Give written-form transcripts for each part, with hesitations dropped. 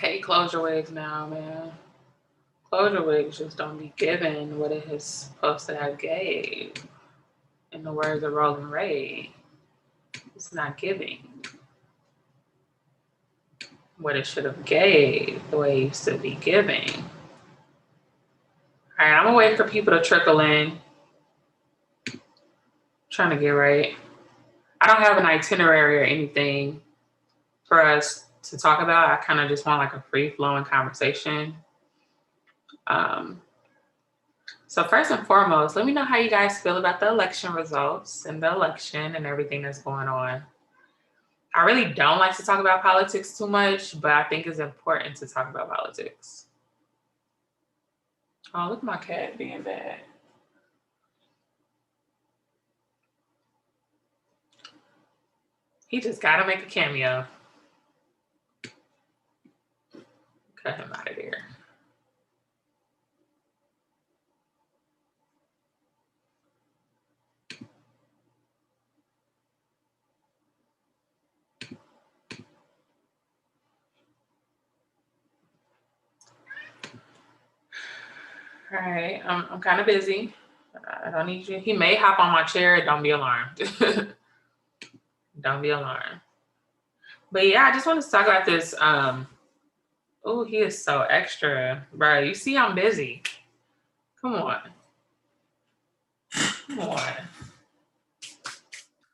hate closure wigs now, man. Closure wigs just don't be given what it is supposed to have gave. In the words of Roland Ray, it's not giving what it should have gave the way it used to be giving. All right, I'm gonna wait for people to trickle in. Trying to get right. I don't have an itinerary or anything for us to talk about. I kind of just want like a free flowing conversation. Um, so first and foremost, let me know how you guys feel about the election results and the election and everything that's going on. I really don't like to talk about politics too much, but I think it's important to talk about politics. Oh, look at my cat being bad. He just gotta make a cameo. Cut him out of there. All right, I'm kind of busy. I don't need you. He may hop on my chair. Don't be alarmed. Don't be alarmed. But yeah, I just want to talk about this. Oh, he is so extra, bro. You see, I'm busy. Come on. Come on.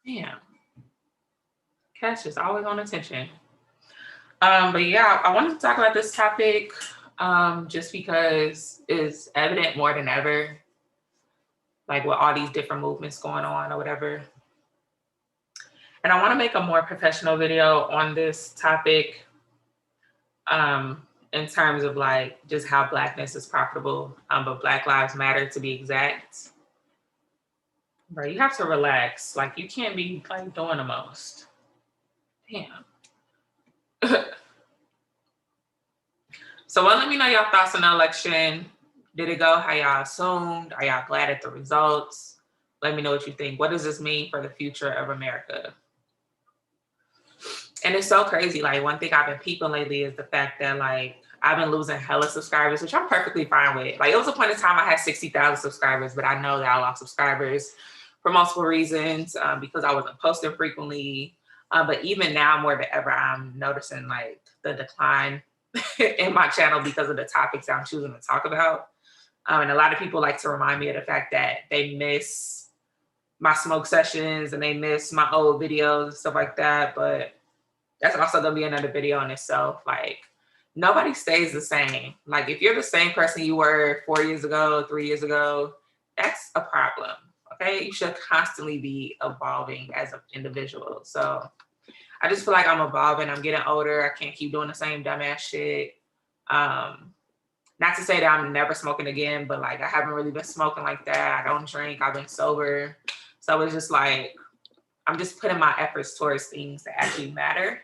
Damn. Cat's just always on attention. But yeah, I wanted to talk about this topic just because it's evident more than ever, like with all these different movements going on or whatever. And I want to make a more professional video on this topic in terms of like just how Blackness is profitable, but Black Lives Matter to be exact. Bro, you have to relax. Like you can't be like doing the most. Damn. So well, let me know your thoughts on the election. Did it go how y'all assumed? Are y'all glad at the results? Let me know what you think. What does this mean for the future of America? And it's so crazy. Like one thing I've been peeping lately is the fact that like I've been losing hella subscribers, which I'm perfectly fine with. Like it was a point in time I had 60,000 subscribers, but I know that I lost subscribers for multiple reasons because I wasn't posting frequently. But even now more than ever, I'm noticing like the decline in my channel because of the topics I'm choosing to talk about. And a lot of people like to remind me of the fact that they miss my smoke sessions and they miss my old videos and stuff like that. But that's also gonna be another video in itself. Like nobody stays the same. Like if you're the same person you were 4 years ago, 3 years ago, that's a problem. Okay, you should constantly be evolving as an individual. So I just feel like I'm evolving. I'm getting older. I can't keep doing the same dumbass shit. Not to say that I'm never smoking again, but like I haven't really been smoking like that. I don't drink. I've been sober. So it's just like I'm just putting my efforts towards things that actually matter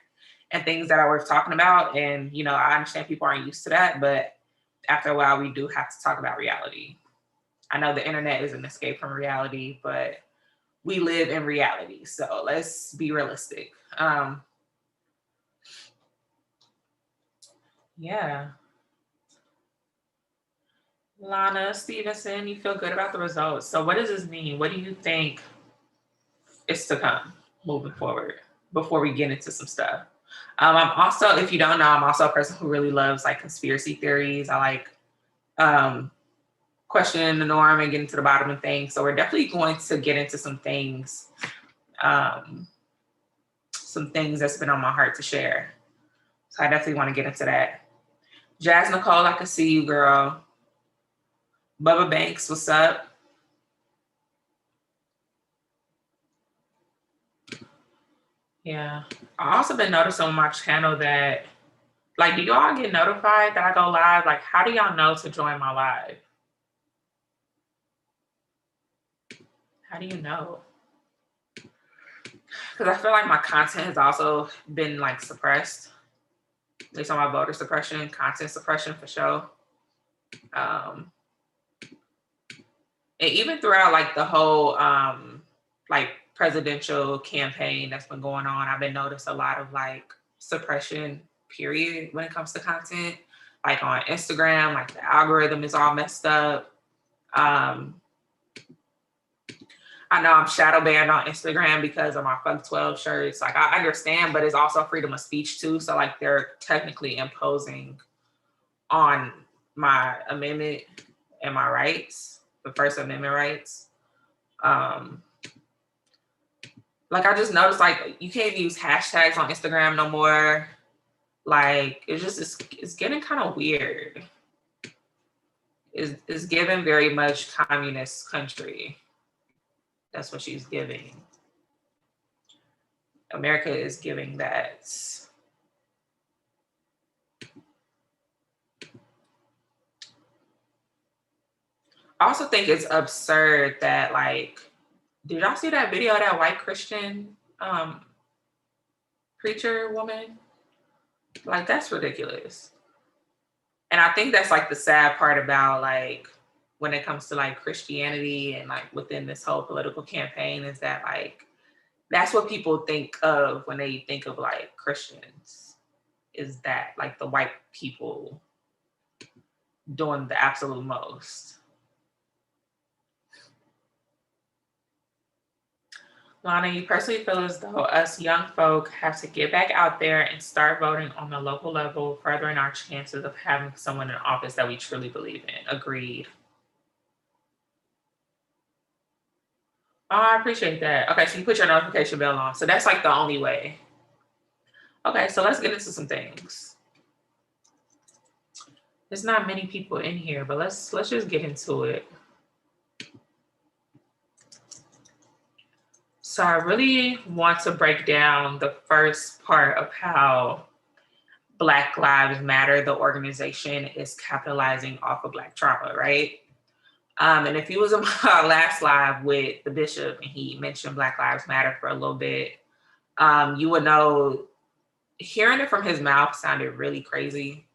and things that are worth talking about. And, you know, I understand people aren't used to that, but after a while, we do have to talk about reality. I know the internet is an escape from reality, but we live in reality. So let's be realistic. Yeah. Lana Stevenson, you feel good about the results. So what does this mean? What do you think is to come moving forward before we get into some stuff? I'm also, if you don't know, I'm also a person who really loves like conspiracy theories. I like questioning the norm and getting to the bottom of things. So we're definitely going to get into some things that's been on my heart to share. So I definitely want to get into that. Jazz Nicole, I can see you, girl. Bubba Banks, what's up? Yeah. I also been noticing on my channel that, like, do y'all get notified that I go live? Like, how do y'all know to join my live? How do you know? Because I feel like my content has also been like suppressed. At least on my voter suppression, content suppression for sure. And even throughout like the whole like presidential campaign that's been going on, I've been noticing a lot of like suppression period, when it comes to content. Like on Instagram, like the algorithm is all messed up. I know I'm shadow banned on Instagram because of my Fuck 12 shirts. Like, I understand, but it's also freedom of speech too. So like they're technically imposing on my amendment and my rights, the First Amendment rights. Like I just noticed like you can't use hashtags on Instagram no more. Like it's getting kind of weird. It's given very much communist country. That's what she's giving. America is giving that. I also think it's absurd that like, did y'all see that video of that white Christian preacher woman? Like that's ridiculous. And I think that's like the sad part about like when it comes to like Christianity and like within this whole political campaign is that like that's what people think of when they think of like Christians, is that like the white people doing the absolute most. Lana, you personally feel as though us young folk have to get back out there and start voting on the local level, furthering our chances of having someone in office that we truly believe in. Agreed. Oh, I appreciate that. Okay, so you put your notification bell on. So that's like the only way. Okay, so let's get into some things. There's not many people in here, but let's just get into it. So I really want to break down the first part of how Black Lives Matter, the organization, is capitalizing off of Black trauma, right? And if you was on my last live with the bishop and he mentioned Black Lives Matter for a little bit, you would know hearing it from his mouth sounded really crazy,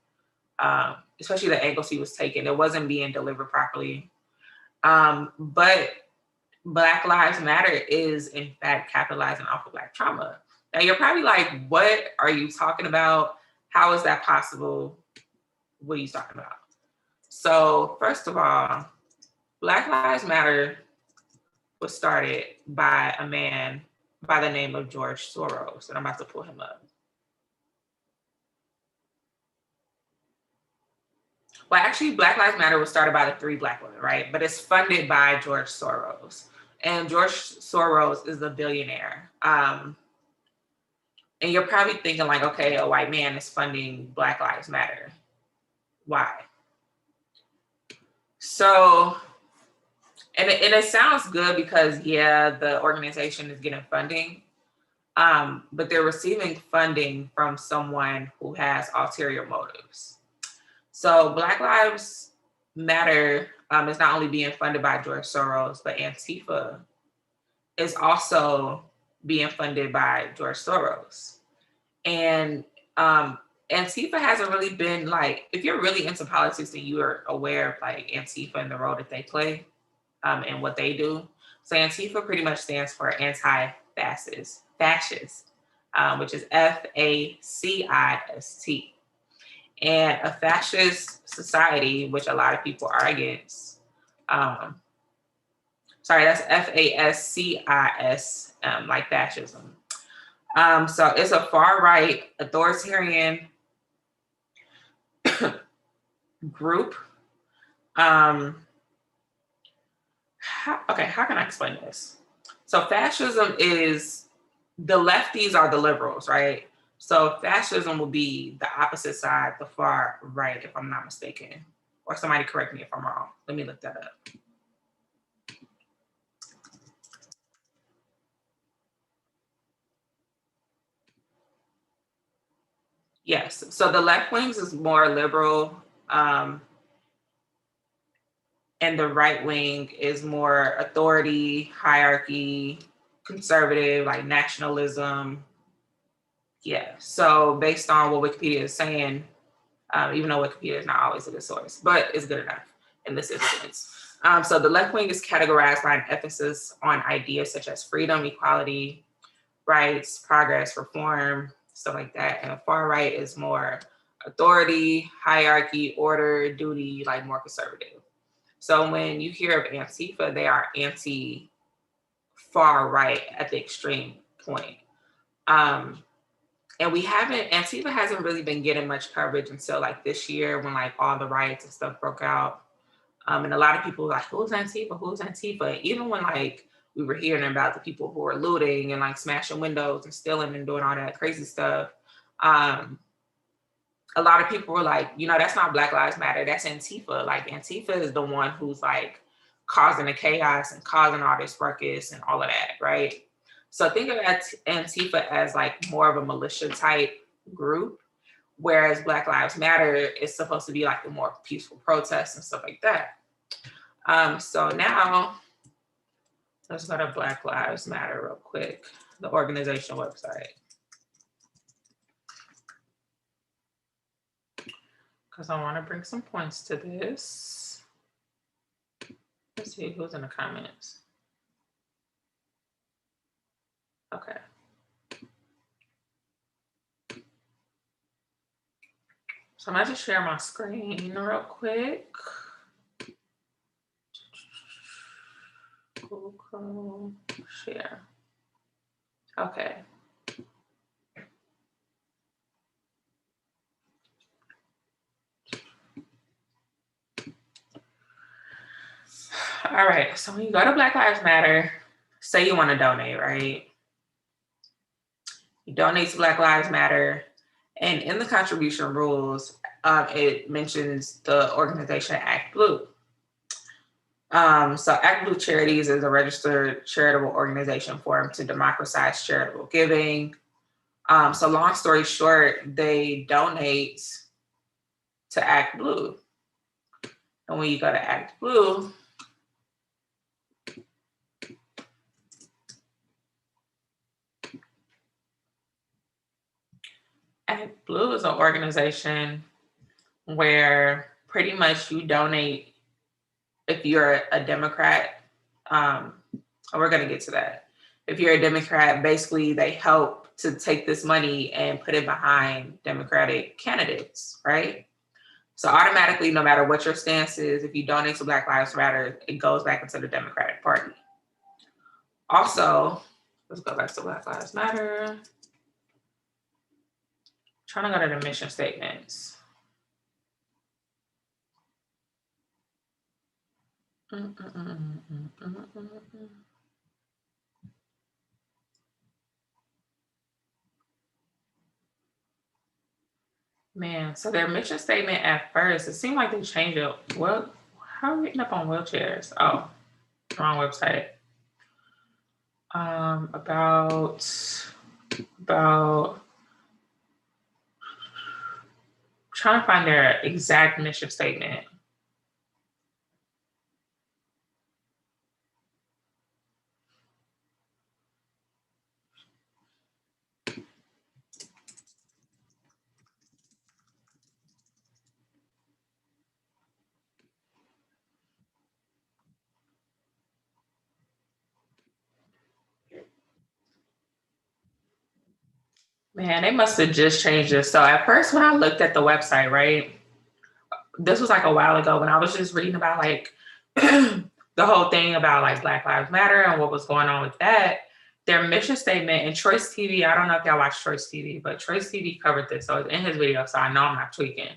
especially the angles he was taking. It wasn't being delivered properly. But Black Lives Matter is in fact capitalizing off of Black trauma. Now you're probably like, what are you talking about? How is that possible? What are you talking about? So first of all, Black Lives Matter was started by a man by the name of George Soros, and I'm about to pull him up. Well, actually, Black Lives Matter was started by the 3 Black women, right? But it's funded by George Soros. And George Soros is a billionaire. And you're probably thinking like, okay, a white man is funding Black Lives Matter. Why? So, and it sounds good because, yeah, the organization is getting funding, but they're receiving funding from someone who has ulterior motives. So Black Lives Matter is not only being funded by George Soros, but Antifa is also being funded by George Soros. And Antifa hasn't really been like, if you're really into politics and you are aware of like Antifa and the role that they play and what they do. So Antifa pretty much stands for anti-fascist, which is FACIST. And a fascist society, which a lot of people are against, that's FASCIS, like fascism. So it's a far-right authoritarian group. How can I explain this? So fascism is, the lefties are the liberals, right? So fascism will be the opposite side, the far right, if I'm not mistaken. Or somebody correct me if I'm wrong. Let me look that up. Yes, so the left wings is more liberal, and the right wing is more authority, hierarchy, conservative, like nationalism. Yeah, so based on what Wikipedia is saying, even though Wikipedia is not always a good source, but it's good enough in this instance. So the left wing is categorized by an emphasis on ideas such as freedom, equality, rights, progress, reform, stuff like that. And far right is more authority, hierarchy, order, duty, like more conservative. So when you hear of Antifa, they are anti far right at the extreme point. And Antifa hasn't really been getting much coverage until like this year when like all the riots and stuff broke out. And a lot of people were like, who's Antifa? Who's Antifa? Even when like we were hearing about the people who were looting and like smashing windows and stealing and doing all that crazy stuff, a lot of people were like, that's not Black Lives Matter. That's Antifa. Like Antifa is the one who's like causing the chaos and causing all this ruckus and all of that, right? So think of Antifa as like more of a militia type group, whereas Black Lives Matter is supposed to be like the more peaceful protests and stuff like that. So now let's go to Black Lives Matter real quick, the organization website. Because I want to bring some points to this. Let's see who's in the comments. Okay. So I'm going to just share my screen real quick. Google Chrome, share. Okay. All right, so when you go to Black Lives Matter, say you want to donate, right? You donate to Black Lives Matter, and in the contribution rules, it mentions the organization Act Blue. So Act Blue Charities is a registered charitable organization formed to democratize charitable giving. So long story short, they donate to Act Blue. And when you go to Act Blue, Act Blue is an organization where pretty much you donate if you're a Democrat. We're going to get to that. If you're a Democrat, basically they help to take this money and put it behind Democratic candidates, right? So automatically, no matter what your stance is, if you donate to Black Lives Matter, it goes back into the Democratic Party. Also, let's go back to Black Lives Matter. I'm trying to go to the mission statements. Man, so their mission statement at first, it seemed like they changed it. Well, how are we getting up on wheelchairs? Oh, wrong website. About trying to find their exact mission statement. Man, they must have just changed this. So at first, when I looked at the website, right, this was like a while ago when I was just reading about like the whole thing about like Black Lives Matter and what was going on with that. Their mission statement and Choice TV, I don't know if y'all watch Choice TV, but Choice TV covered this. So it's in his video, so I know I'm not tweaking.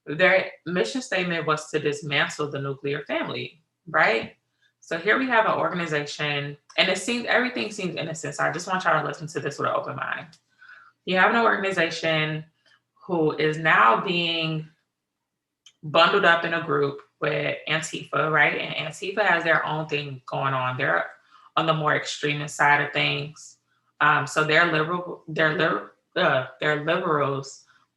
Their mission statement was to dismantle the nuclear family, right? So here we have an organization, and everything seems innocent. So I just want y'all to listen to this with an open mind. You have an organization who is now being bundled up in a group with Antifa, right? And Antifa has their own thing going on. They're on the more extremist side of things. So they're liberals,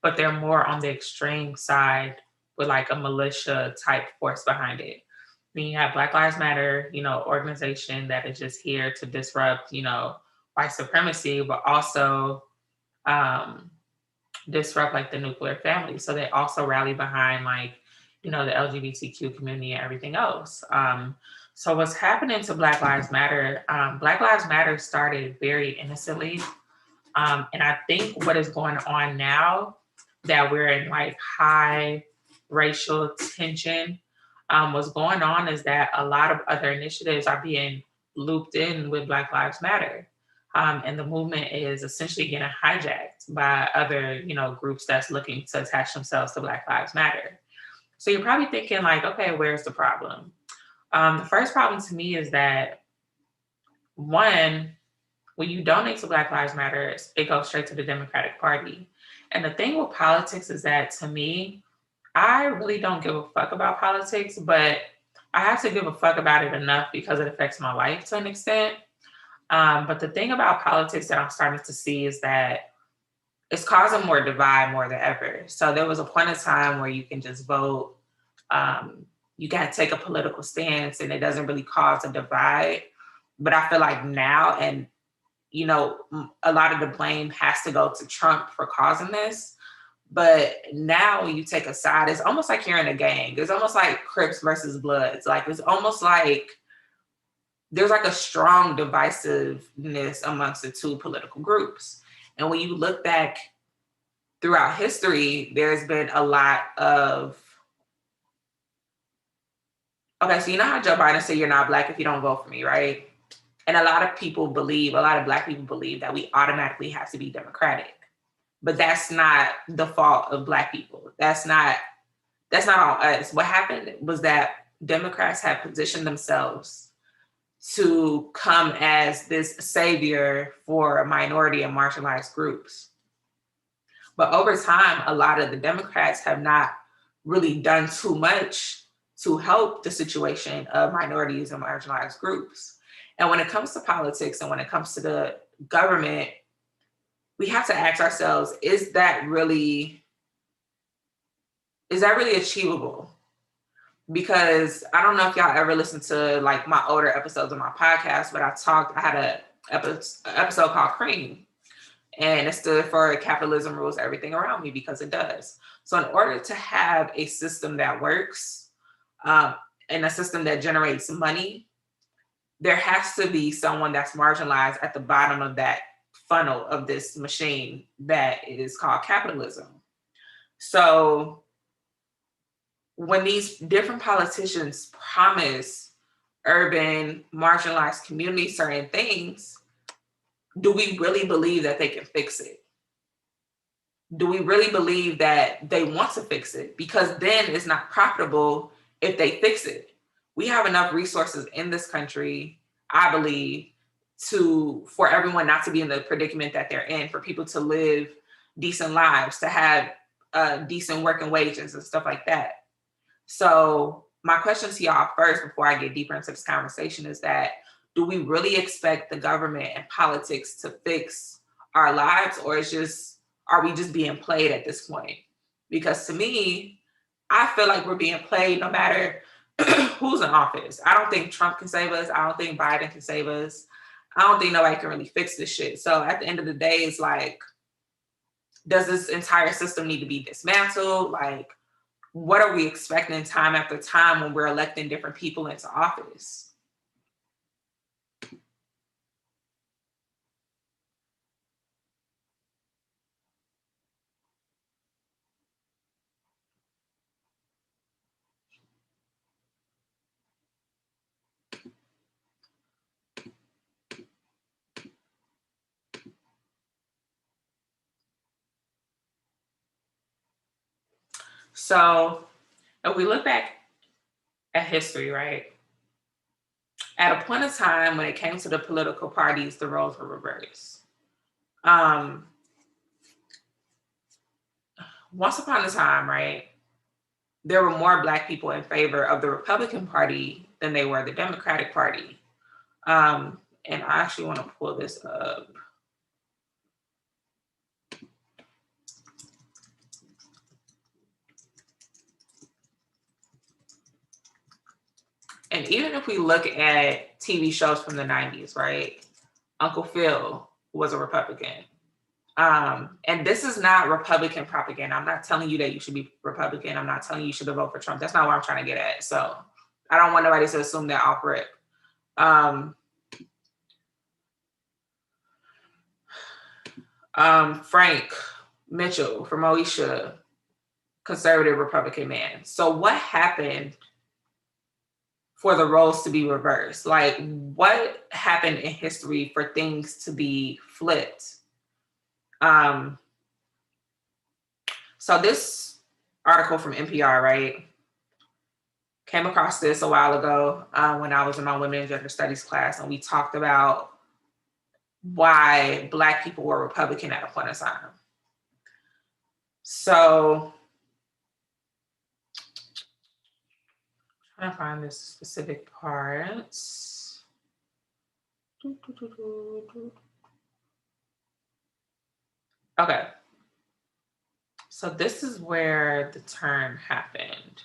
but they're more on the extreme side with like a militia type force behind it. Then you have Black Lives Matter, organization that is just here to disrupt, white supremacy, but also disrupt like the nuclear family. So they also rally behind like, the LGBTQ community and everything else. So what's happening to Black Lives Matter? Black Lives Matter started very innocently. And I think what is going on now that we're in like high racial tension, what's going on is that a lot of other initiatives are being looped in with Black Lives Matter. And the movement is essentially getting hijacked by other, groups that's looking to attach themselves to Black Lives Matter. So you're probably thinking like, okay, where's the problem? The first problem to me is that one, when you donate to Black Lives Matter, it goes straight to the Democratic Party. And the thing with politics is that to me, I really don't give a fuck about politics, but I have to give a fuck about it enough because it affects my life to an extent. But the thing about politics that I'm starting to see is that it's causing more divide more than ever. So there was a point in time where you can just vote, you got to take a political stance, and it doesn't really cause a divide. But I feel like now, and a lot of the blame has to go to Trump for causing this. But now when you take a side, it's almost like you're in a gang. It's almost like Crips versus Bloods. Like it's almost like there's like a strong divisiveness amongst the two political groups. And when you look back throughout history, there's been a lot of, okay, so you know how Joe Biden said you're not Black if you don't vote for me, right? And a lot of Black people believe that we automatically have to be Democratic. But that's not the fault of Black people. That's not on us. What happened was that Democrats have positioned themselves to come as this savior for minority and marginalized groups. But over time, a lot of the Democrats have not really done too much to help the situation of minorities and marginalized groups. And when it comes to politics and when it comes to the government, we have to ask ourselves, is that really achievable? Because I don't know if y'all ever listened to like my older episodes of my podcast, but I had an episode called Cream, and it stood for capitalism rules everything around me, because it does. So in order to have a system that works, and a system that generates money, there has to be someone that's marginalized at the bottom of that funnel of this machine that is called capitalism. So when these different politicians promise urban marginalized communities certain things, do we really believe that they can fix it? Do we really believe that they want to fix it? Because then it's not profitable if they fix it. We have enough resources in this country, I believe, for everyone not to be in the predicament that they're in, for people to live decent lives, to have decent working wages and stuff like that. So my question to y'all first, before I get deeper into this conversation, is that do we really expect the government and politics to fix our lives, or are we just being played at this point? Because to me, I feel like we're being played no matter who's in office. I don't think Trump can save us. I don't think Biden can save us. I don't think nobody can really fix this shit. So at the end of the day, it's like, does this entire system need to be dismantled? Like, what are we expecting time after time when we're electing different people into office? So if we look back at history, right? At a point in time when it came to the political parties, the roles were reversed. Once upon a time, right, there were more Black people in favor of the Republican Party than they were the Democratic Party. And I actually want to pull this up. And even if we look at TV shows from the 90s, right? Uncle Phil was a Republican. And this is not Republican propaganda. I'm not telling you that you should be Republican. I'm not telling you should vote for Trump. That's not what I'm trying to get at. So I don't want nobody to assume that off rip. Frank Mitchell from Moesha, conservative Republican man. So what happened for the roles to be reversed? Like, what happened in history for things to be flipped? So this article from NPR, right, came across this a while ago when I was in my women and gender studies class, and we talked about why Black people were Republican at a point in time. So I'm trying to find this specific part. Okay. So this is where the turn happened.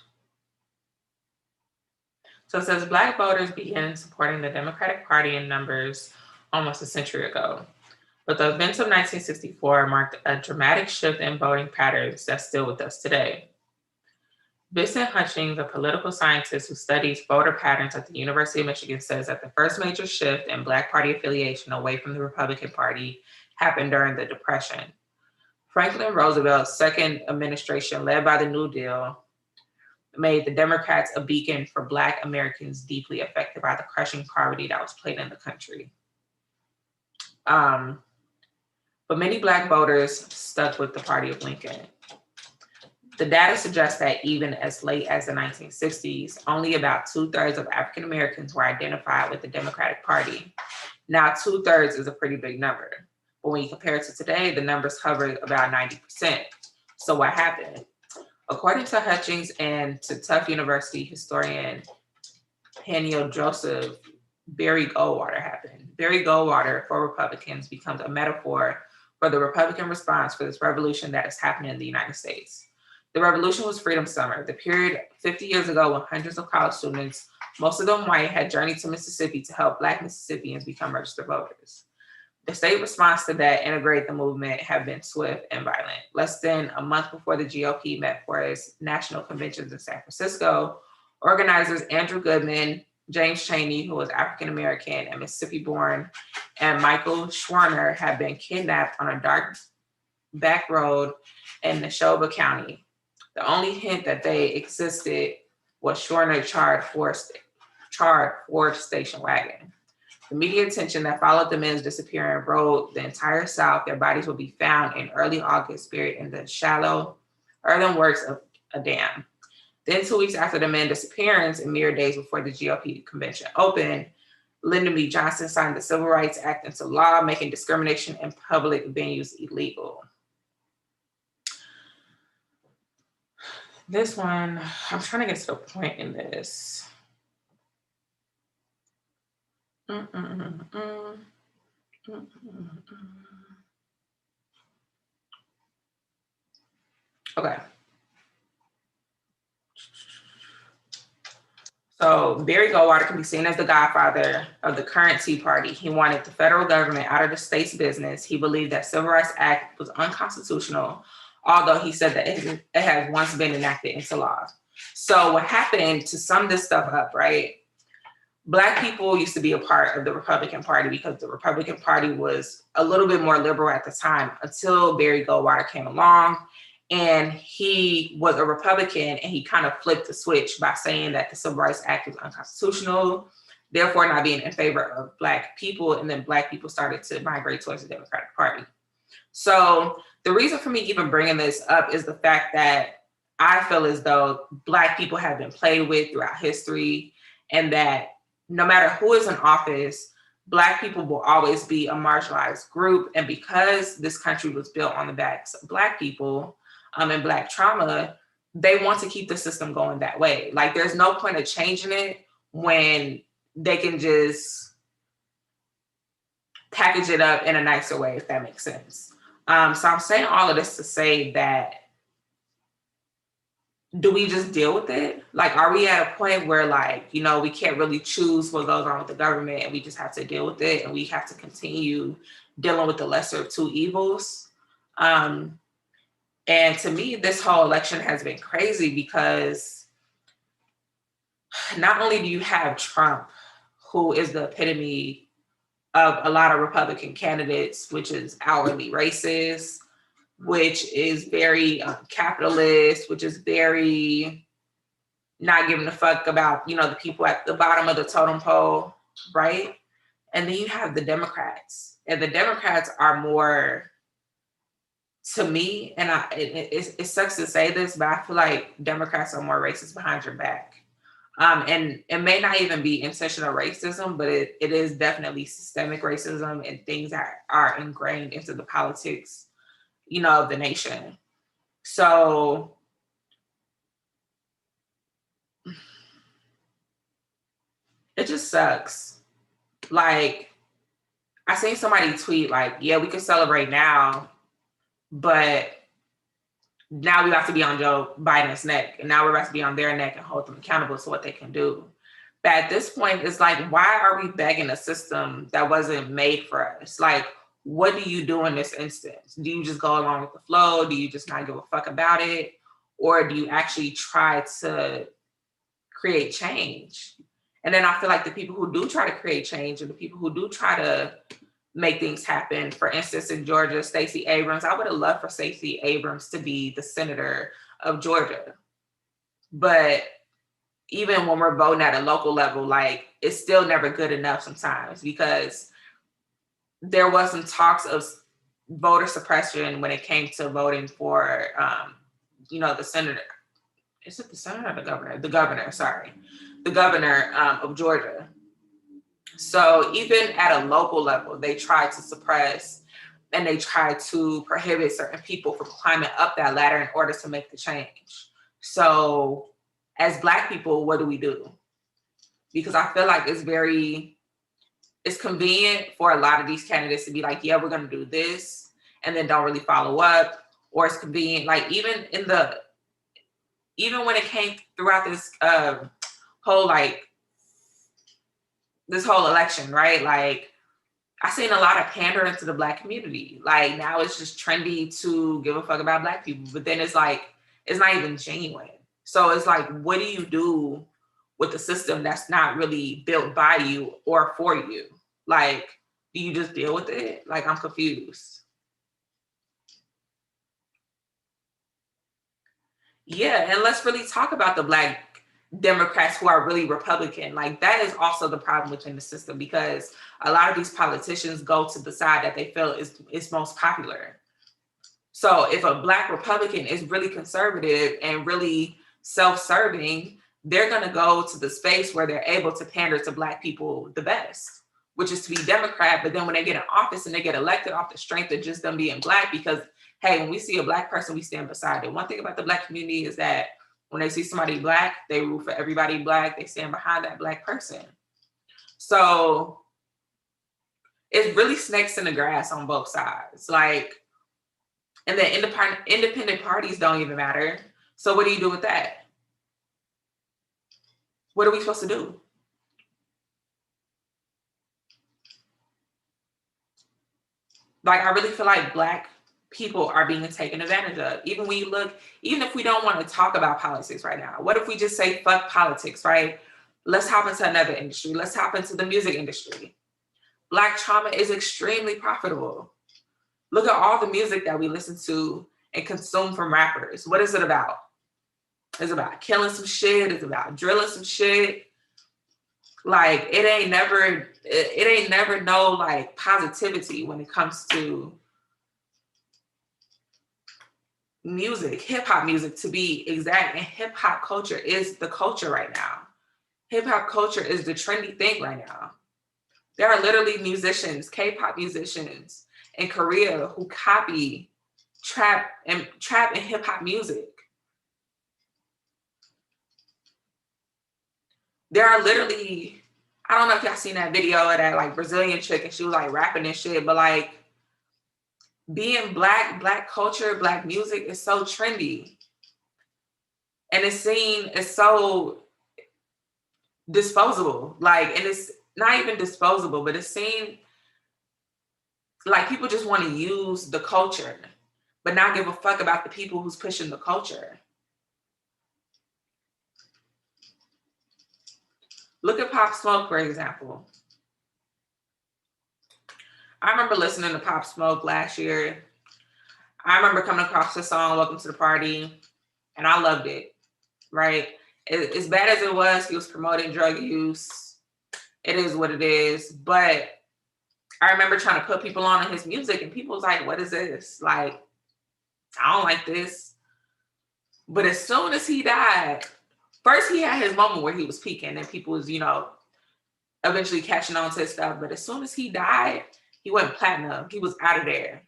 So it says Black voters began supporting the Democratic Party in numbers almost a century ago. But the events of 1964 marked a dramatic shift in voting patterns that's still with us today. Vincent Hutchings, a political scientist who studies voter patterns at the University of Michigan, says that the first major shift in Black Party affiliation away from the Republican Party happened during the Depression. Franklin Roosevelt's second administration, led by the New Deal, made the Democrats a beacon for Black Americans deeply affected by the crushing poverty that was plaguing the country. But many Black voters stuck with the party of Lincoln. The data suggests that even as late as the 1960s, only about 2/3 of African Americans were identified with the Democratic Party. Now, 2/3 is a pretty big number. But when you compare it to today, the numbers hover about 90%. So what happened? According to Hutchings and to Tufts University historian Peniel Joseph, Barry Goldwater happened. Barry Goldwater for Republicans becomes a metaphor for the Republican response for this revolution that is happening in the United States. The revolution was Freedom Summer, the period 50 years ago when hundreds of college students, most of them white, had journeyed to Mississippi to help Black Mississippians become registered voters. The state response to that integrate the movement have been swift and violent. Less than a month before the GOP met for its national conventions in San Francisco, organizers Andrew Goodman, James Chaney, who was African American and Mississippi born, and Michael Schwerner had been kidnapped on a dark back road in Neshoba County. The only hint that they existed was Schwerner charred Ford station wagon. The media attention that followed the men's disappearance rode the entire South. Their bodies would be found in early August, buried in the shallow earthenworks of a dam. Then 2 weeks after the men's disappearance, and mere days before the GOP convention opened, Lyndon B. Johnson signed the Civil Rights Act into law, making discrimination in public venues illegal. This one, I'm trying to get to the point in this. Okay. So Barry Goldwater can be seen as the godfather of the current Tea Party. He wanted the federal government out of the state's business. He believed that Civil Rights Act was unconstitutional, although he said that it has once been enacted into law. So what happened, to sum this stuff up, right? Black people used to be a part of the Republican Party because the Republican Party was a little bit more liberal at the time until Barry Goldwater came along. And he was a Republican, and he kind of flipped the switch by saying that the Civil Rights Act was unconstitutional, therefore not being in favor of Black people. And then Black people started to migrate towards the Democratic Party. So the reason for me even bringing this up is the fact that I feel as though Black people have been played with throughout history, and that no matter who is in office, Black people will always be a marginalized group. And because this country was built on the backs of Black people, and Black trauma, they want to keep the system going that way. Like, there's no point of changing it when they can just package it up in a nicer way, if that makes sense. So I'm saying all of this to say that, do we just deal with it? Like, are we at a point where, like, you know, we can't really choose what goes on with the government, and we just have to deal with it, and we have to continue dealing with the lesser of two evils? And to me, this whole election has been crazy because not only do you have Trump, who is the epitome of a lot of Republican candidates, which is outwardly racist, which is very capitalist, which is very not giving a fuck about, you know, the people at the bottom of the totem pole, right? And then you have the Democrats, and the Democrats are more, to me, and it sucks to say this, but I feel like Democrats are more racist behind your back. And it may not even be intentional racism, but it is definitely systemic racism and things that are ingrained into the politics, you know, of the nation. So it just sucks. Like, I seen somebody tweet, like, yeah, we can celebrate now, but now we have to be on Joe Biden's neck, and now we're about to be on their neck and hold them accountable to what they can do. But at this point, it's like, why are we begging a system that wasn't made for us? Like, what do you do in this instance? Do you just go along with the flow? Do you just not give a fuck about it? Or do you actually try to create change? And then I feel like the people who do try to create change, and the people who do try to make things happen, for instance, in Georgia, Stacey Abrams, I would have loved for Stacey Abrams to be the senator of Georgia. But even when we're voting at a local level, like, it's still never good enough sometimes, because there was some talks of voter suppression when it came to voting for, you know, the senator. Is it the senator or the governor? The governor, sorry. The governor of Georgia. So even at a local level, they try to suppress and they try to prohibit certain people from climbing up that ladder in order to make the change. So as Black people, what do we do? Because I feel like it's convenient for a lot of these candidates to be like, yeah, we're going to do this, and then don't really follow up. Or it's convenient, like even when it came throughout this whole, like, this whole election, right? Like, I seen a lot of pandering to the Black community. Like, now it's just trendy to give a fuck about Black people, but then it's like, it's not even genuine. So it's like, what do you do with the system that's not really built by you or for you? Like, do you just deal with it? Like, I'm confused. Yeah, and let's really talk about the Black Democrats who are really Republican. Like, that is also the problem within the system, because a lot of these politicians go to the side that they feel is most popular. So if a Black Republican is really conservative and really self-serving, they're going to go to the space where they're able to pander to Black people the best, which is to be Democrat. But then when they get in office and they get elected off the strength of just them being Black, because, hey, when we see a Black person, we stand beside it. One thing about the Black community is that when they see somebody Black, they root for everybody Black. They stand behind that Black person. So it's really snakes in the grass on both sides. Like, and then independent parties don't even matter. So what do you do with that? What are we supposed to do? Like, I really feel like Black people are being taken advantage of. Even when you look, even if we don't want to talk about politics right now, what if we just say fuck politics, right? Let's hop into another industry. Let's hop into the music industry. Black trauma is extremely profitable. Look at all the music that we listen to and consume from rappers. What is it about? It's about killing some shit. It's about drilling some shit. Like, it ain't never no, like, positivity when it comes to music, hip hop music to be exact. And hip hop culture is the culture right now. Hip hop culture is the trendy thing right now. There are literally musicians, K-pop musicians in Korea who copy trap and hip hop music. There are literally, I don't know if y'all seen that video of that, like, Brazilian chick, and she was like rapping and shit, but like, being Black culture, Black music is so trendy. And it's seen as so disposable. Like, and it's not even disposable, but it's seen like people just want to use the culture, but not give a fuck about the people who's pushing the culture. Look at Pop Smoke, for example. I remember listening to Pop Smoke last year. I remember coming across the song "Welcome to the Party," and I loved it. Right, as bad as it was, he was promoting drug use. It is what it is. But I remember trying to put people on his music, and people was like, "What is this? Like, I don't like this." But as soon as he died, first he had his moment where he was peaking, and people was, eventually catching on to his stuff. But as soon as he died, he went platinum. He was out of there.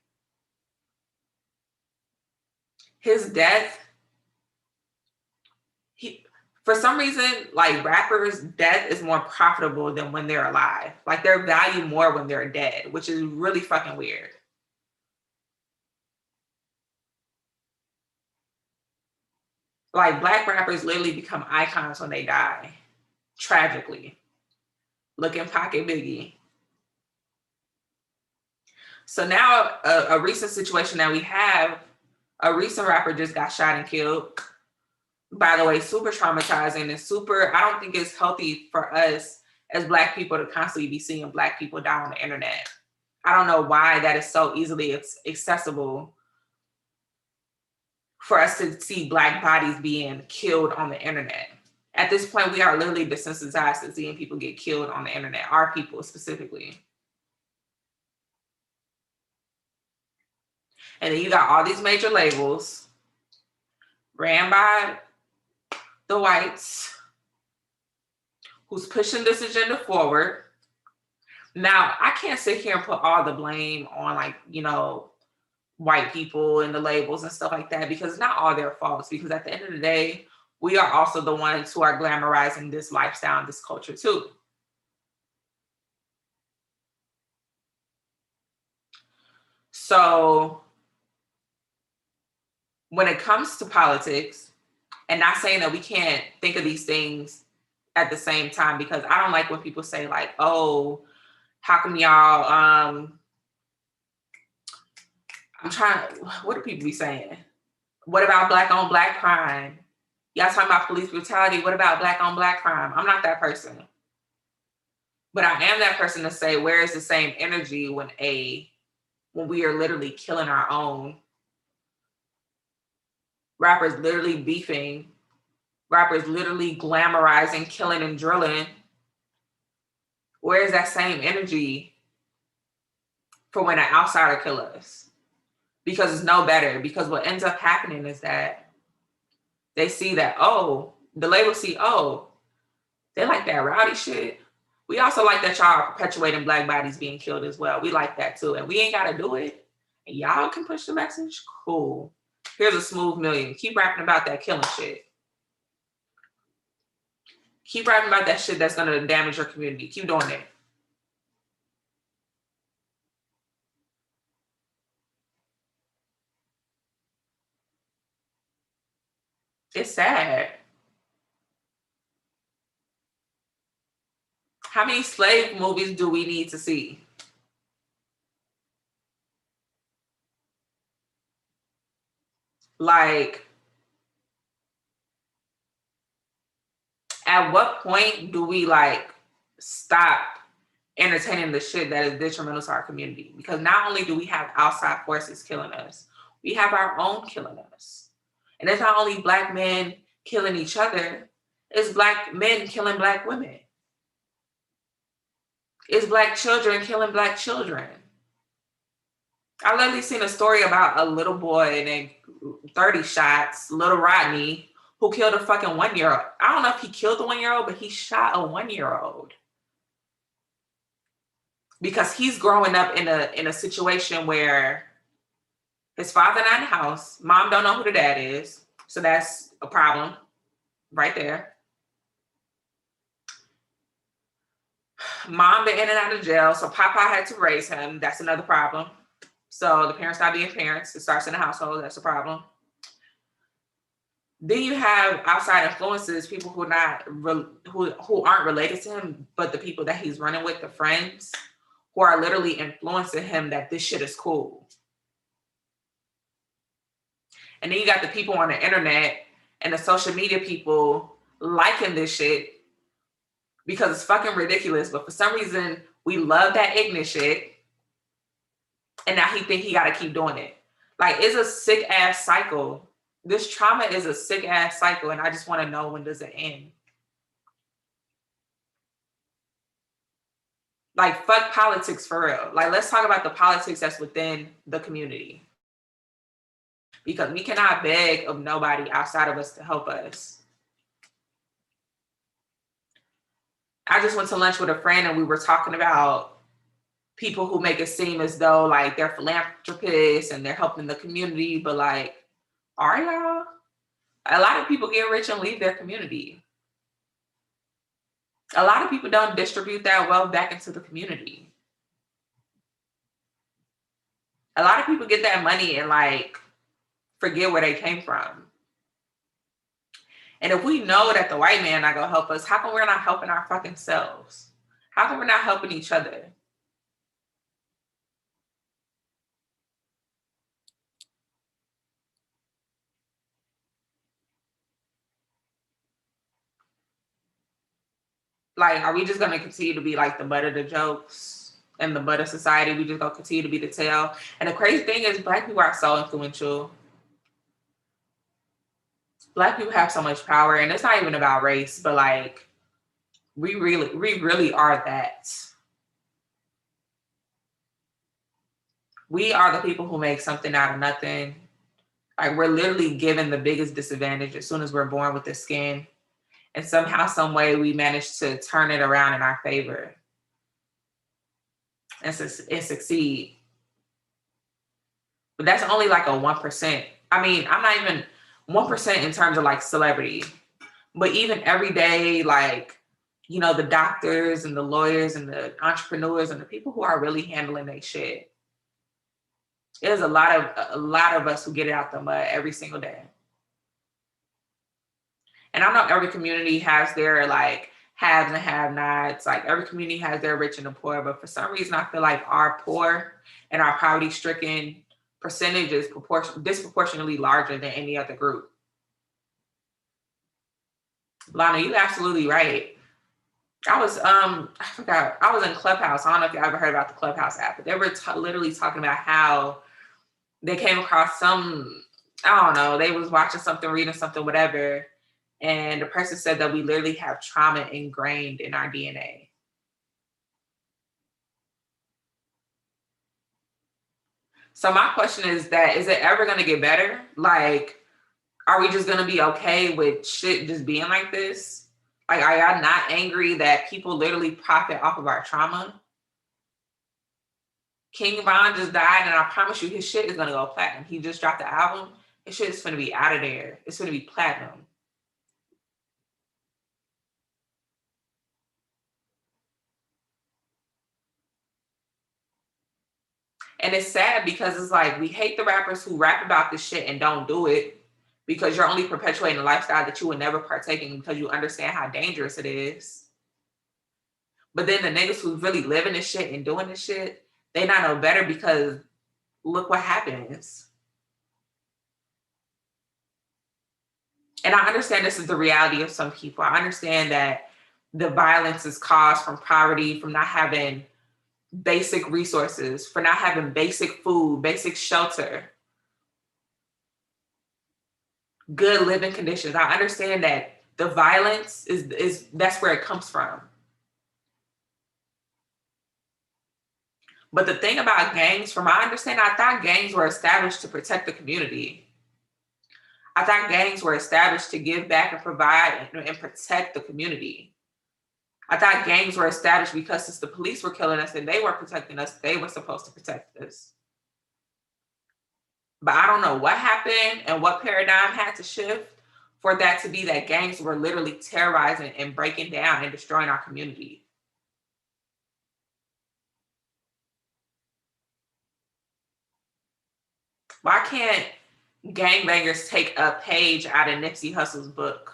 His death, for some reason, like rappers, death is more profitable than when they're alive. Like they're valued more when they're dead, which is really fucking weird. Like Black rappers literally become icons when they die, tragically. Look in Pocket Biggie. So now a recent situation that we have, a recent rapper just got shot and killed. By the way, super traumatizing and super, I don't think it's healthy for us as Black people to constantly be seeing Black people die on the internet. I don't know why that is so easily accessible for us to see Black bodies being killed on the internet. At this point, we are literally desensitized to seeing people get killed on the internet, our people specifically. And then you got all these major labels ran by the whites who's pushing this agenda forward. Now, I can't sit here and put all the blame on white people and the labels and stuff like that, because it's not all their faults, because at the end of the day, we are also the ones who are glamorizing this lifestyle and this culture too. So when it comes to politics, and not saying that we can't think of these things at the same time, because I don't like when people say like, oh, how come y'all, what do people be saying? What about Black on Black crime? Y'all talking about police brutality. What about Black on Black crime? I'm not that person. But I am that person to say, where is the same energy when we are literally killing our own? Rappers literally beefing, rappers literally glamorizing, killing and drilling. Where is that same energy for when an outsider kills us? Because it's no better. Because what ends up happening is that they see that, oh, the label see, oh, they like that rowdy shit. We also like that y'all are perpetuating Black bodies being killed as well. We like that too. And we ain't got to do it. And y'all can push the message. Cool. Here's a smooth million. Keep rapping about that killing shit. Keep rapping about that shit that's going to damage your community. Keep doing it. It's sad. How many slave movies do we need to see? Like, at what point do we stop entertaining the shit that is detrimental to our community? Because not only do we have outside forces killing us, we have our own killing us. And it's not only Black men killing each other, it's Black men killing Black women. It's Black children killing Black children. I literally seen a story about a little boy named 30 shots, little Rodney, who killed a fucking 1-year-old. I don't know if he killed the 1-year-old, but he shot a 1-year-old. Because he's growing up in a situation where his father not in the house, mom don't know who the dad is, so that's a problem right there. Mom been in and out of jail, so Papa had to raise him. That's another problem. So the parents not being parents. It starts in the household. That's a problem. Then you have outside influences, people who aren't related to him, but the people that he's running with, the friends, who are literally influencing him that this shit is cool. And then you got the people on the internet and the social media people liking this shit because it's fucking ridiculous. But for some reason, we love that ignorant shit. And now he think he got to keep doing it. Like, it's a sick ass cycle. This trauma is a sick ass cycle, and I just want to know, when does it end? Like, fuck politics for real. Like, let's talk about the politics that's within the community, because we cannot beg of nobody outside of us to help us. I just went to lunch with a friend and we were talking about people who make it seem as though like they're philanthropists and they're helping the community, but like, are y'all? A lot of people get rich and leave their community. A lot of people don't distribute that wealth back into the community. A lot of people get that money and like forget where they came from. And if we know that the white man not gonna help us, how come we're not helping our fucking selves? How come we're not helping each other? Like, are we just gonna continue to be like the butt of the jokes and the butt of society? We just gonna continue to be the tail. And the crazy thing is, Black people are so influential. Black people have so much power, and it's not even about race, but like, we really are that. We are the people who make something out of nothing. Like, we're literally given the biggest disadvantage as soon as we're born with the skin. And somehow, some way, we manage to turn it around in our favor and succeed. But that's only like a 1%. I mean, I'm not even 1% in terms of like celebrity, but even every day, like, you know, the doctors and the lawyers and the entrepreneurs and the people who are really handling their shit. There's a lot of us who get it out the mud every single day. And I know every community has their like haves and have-nots. Like, every community has their rich and the poor, but for some reason I feel like our poor and our poverty-stricken percentage is disproportionately larger than any other group. Lana, you absolutely right. I was I was in Clubhouse. I don't know if you ever heard about the Clubhouse app, but they were literally talking about how they came across some, I don't know, they was watching something, reading something, whatever, and the person said that we literally have trauma ingrained in our DNA. So my question is that, is it ever going to get better? Like, are we just going to be okay with shit just being like this? Like, are y'all not angry that people literally profit off of our trauma? King Von just died, and I promise you, his shit is going to go platinum. He just dropped the album. His shit is going to be out of there. It's going to be platinum. And it's sad because it's like, we hate the rappers who rap about this shit and don't do it, because you're only perpetuating a lifestyle that you would never partake in because you understand how dangerous it is. But then the niggas who's really living this shit and doing this shit, they not know better, because look what happens. And I understand this is the reality of some people. I understand that the violence is caused from poverty, from not having basic resources, for not having basic food, basic shelter, good living conditions. I understand that the violence is that's where it comes from. But the thing about gangs, from my understanding, I thought gangs were established to protect the community. I thought gangs were established to give back and provide and protect the community. I thought gangs were established because since the police were killing us and they weren't protecting us, they were supposed to protect us. But I don't know what happened and what paradigm had to shift for that to be that gangs were literally terrorizing and breaking down and destroying our community. Why can't gangbangers take a page out of Nipsey Hussle's book?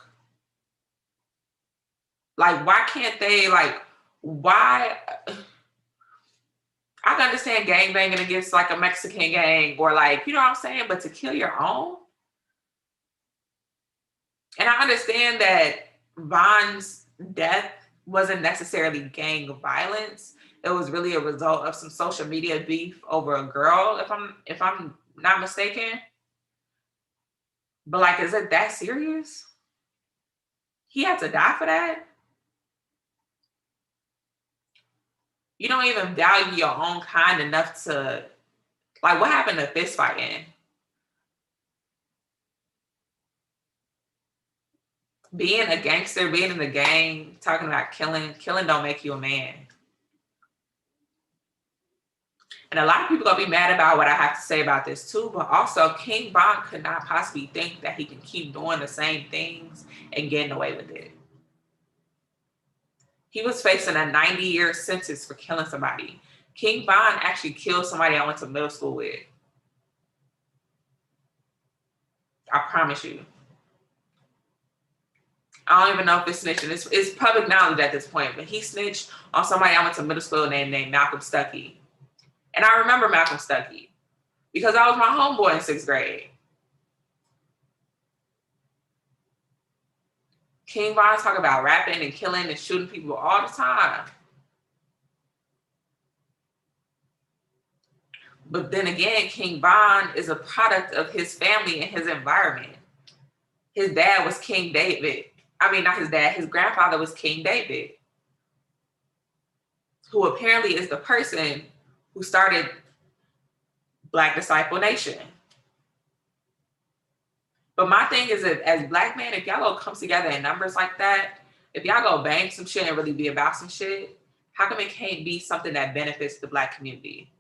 Like, why can't they, like, why? I can understand gangbanging against like a Mexican gang or like, you know what I'm saying? But to kill your own? And I understand that Von's death wasn't necessarily gang violence. it was really a result of some social media beef over a girl, if I'm not mistaken. But like, is it that serious? He had to die for that? You don't even value your own kind enough to, like, what happened to fist fighting? Being a gangster, being in the gang, talking about killing don't make you a man. And a lot of people gonna be mad about what I have to say about this too, but also King Von could not possibly think that he can keep doing the same things and getting away with it. He was facing a 90-year sentence for killing somebody. King Von actually killed somebody I went to middle school with. I promise you. I don't even know if it's snitching. It's public knowledge at this point, but he snitched on somebody I went to middle school named Malcolm Stuckey. And I remember Malcolm Stuckey because I was my homeboy in 6th grade. King Von talk about rapping and killing and shooting people all the time. But then again, King Von is a product of his family and his environment. His dad was King David. I mean, not his dad, his grandfather was King David, who apparently is the person who started Black Disciple Nation. But my thing is that as Black men, if y'all go come together in numbers like that, if y'all go bang some shit and really be about some shit, how come it can't be something that benefits the Black community?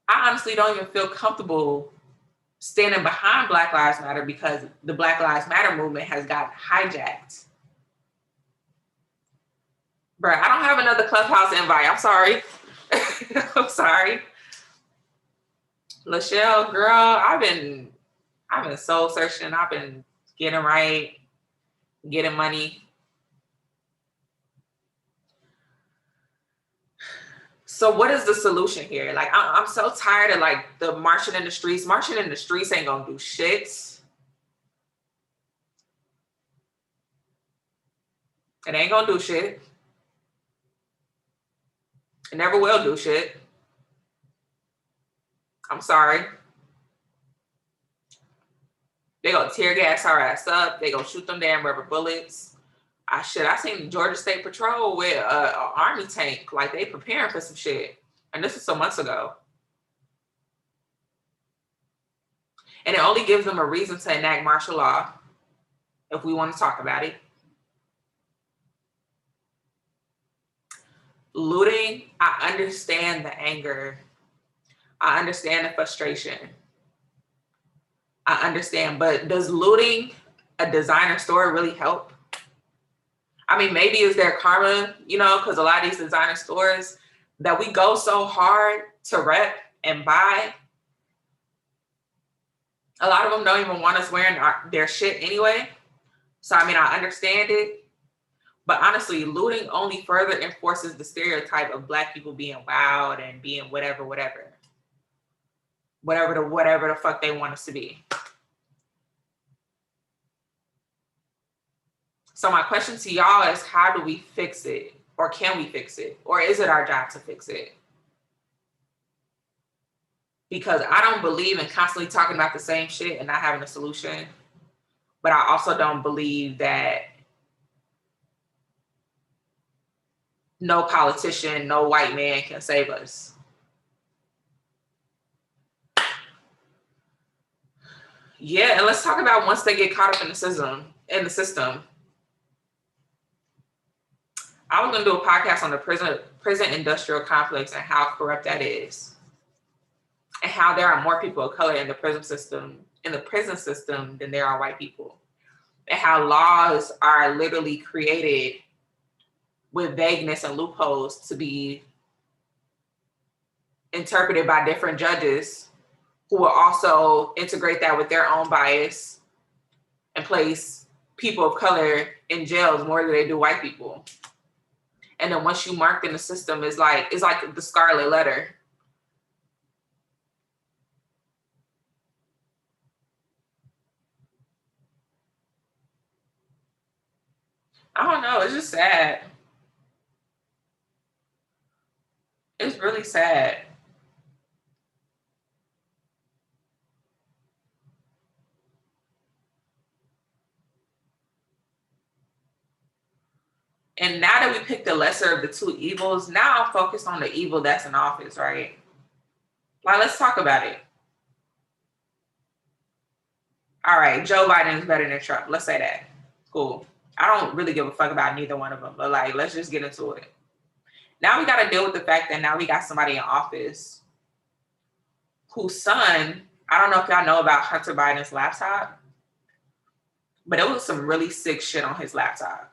I honestly don't even feel comfortable standing behind Black Lives Matter because the Black Lives Matter movement has gotten hijacked. Bruh, I don't have another Clubhouse invite. I'm sorry. I'm sorry. Lachelle, girl, I've been soul searching. I've been getting right, getting money. So what is the solution here? Like, I'm so tired of like the marching in the streets. Marching in the streets ain't gonna do shit. It ain't gonna do shit. It never will do shit. I'm sorry. They gonna tear gas our ass up. They gonna shoot them damn rubber bullets. I seen Georgia State Patrol with an army tank. Like, they preparing for some shit. And this was some months ago. And it only gives them a reason to enact martial law, if we want to talk about it. Looting, I understand the anger. I understand the frustration. I understand, but does looting a designer store really help? I mean, maybe it's their karma, because a lot of these designer stores that we go so hard to rep and buy, a lot of them don't even want us wearing their shit anyway. So, I mean, I understand it. But honestly, looting only further enforces the stereotype of Black people being wild and being whatever the fuck they want us to be. So my question to y'all is, how do we fix it? Or can we fix it? Or is it our job to fix it? Because I don't believe in constantly talking about the same shit and not having a solution. But I also don't believe that no politician, no white man can save us. Yeah, and let's talk about once they get caught up in the system. I was going to do a podcast on the prison industrial complex and how corrupt that is, and how there are more people of color in the prison system than there are white people, and how laws are literally created with vagueness and loopholes to be interpreted by different judges who will also integrate that with their own bias and place people of color in jails more than they do white people. And then once you marked in the system, it's like the scarlet letter. I don't know. It's just sad. really sad. And now that we picked the lesser of the two evils, now I'm focused on the evil that's in office, right? Like, let's talk about it. All right, Joe Biden is better than Trump. Let's say that. Cool. I don't really give a fuck about neither one of them, but like, let's just get into it. Now we got to deal with the fact that now we got somebody in office whose son, I don't know if y'all know about Hunter Biden's laptop, but it was some really sick shit on his laptop.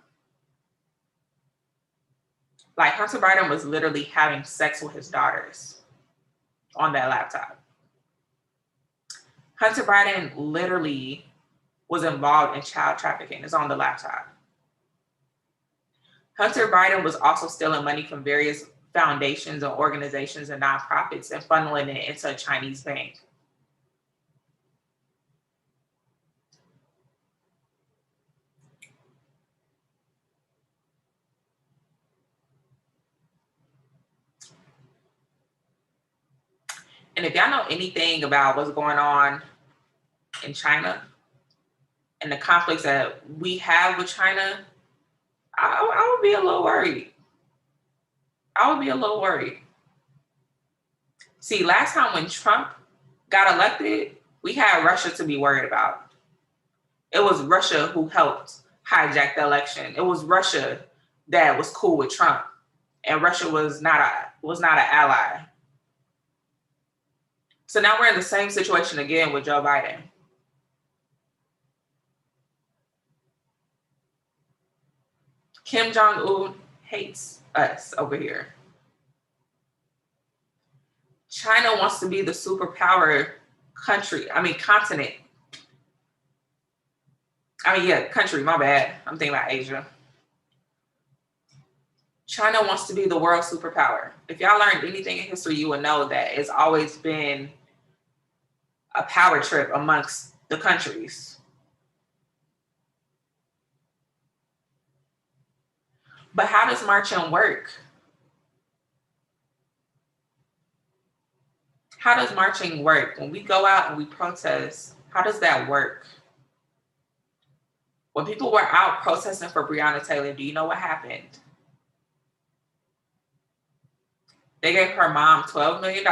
Like, Hunter Biden was literally having sex with his daughters on that laptop. Hunter Biden literally was involved in child trafficking. It's on the laptop. Hunter Biden was also stealing money from various foundations and organizations and nonprofits and funneling it into a Chinese bank. And if y'all know anything about what's going on in China and the conflicts that we have with China, I would be a little worried. I would be a little worried. See, last time when Trump got elected, we had Russia to be worried about. It was Russia who helped hijack the election. It was Russia that was cool with Trump, and Russia was not an ally. So now we're in the same situation again with Joe Biden. Kim Jong-un hates us over here. China wants to be the superpower continent. Country, my bad. I'm thinking about Asia. China wants to be the world superpower. If y'all learned anything in history, you would know that it's always been a power trip amongst the countries. But how does marching work? How does marching work? When we go out and we protest, how does that work? When people were out protesting for Breonna Taylor, do you know what happened? They gave her mom $12 million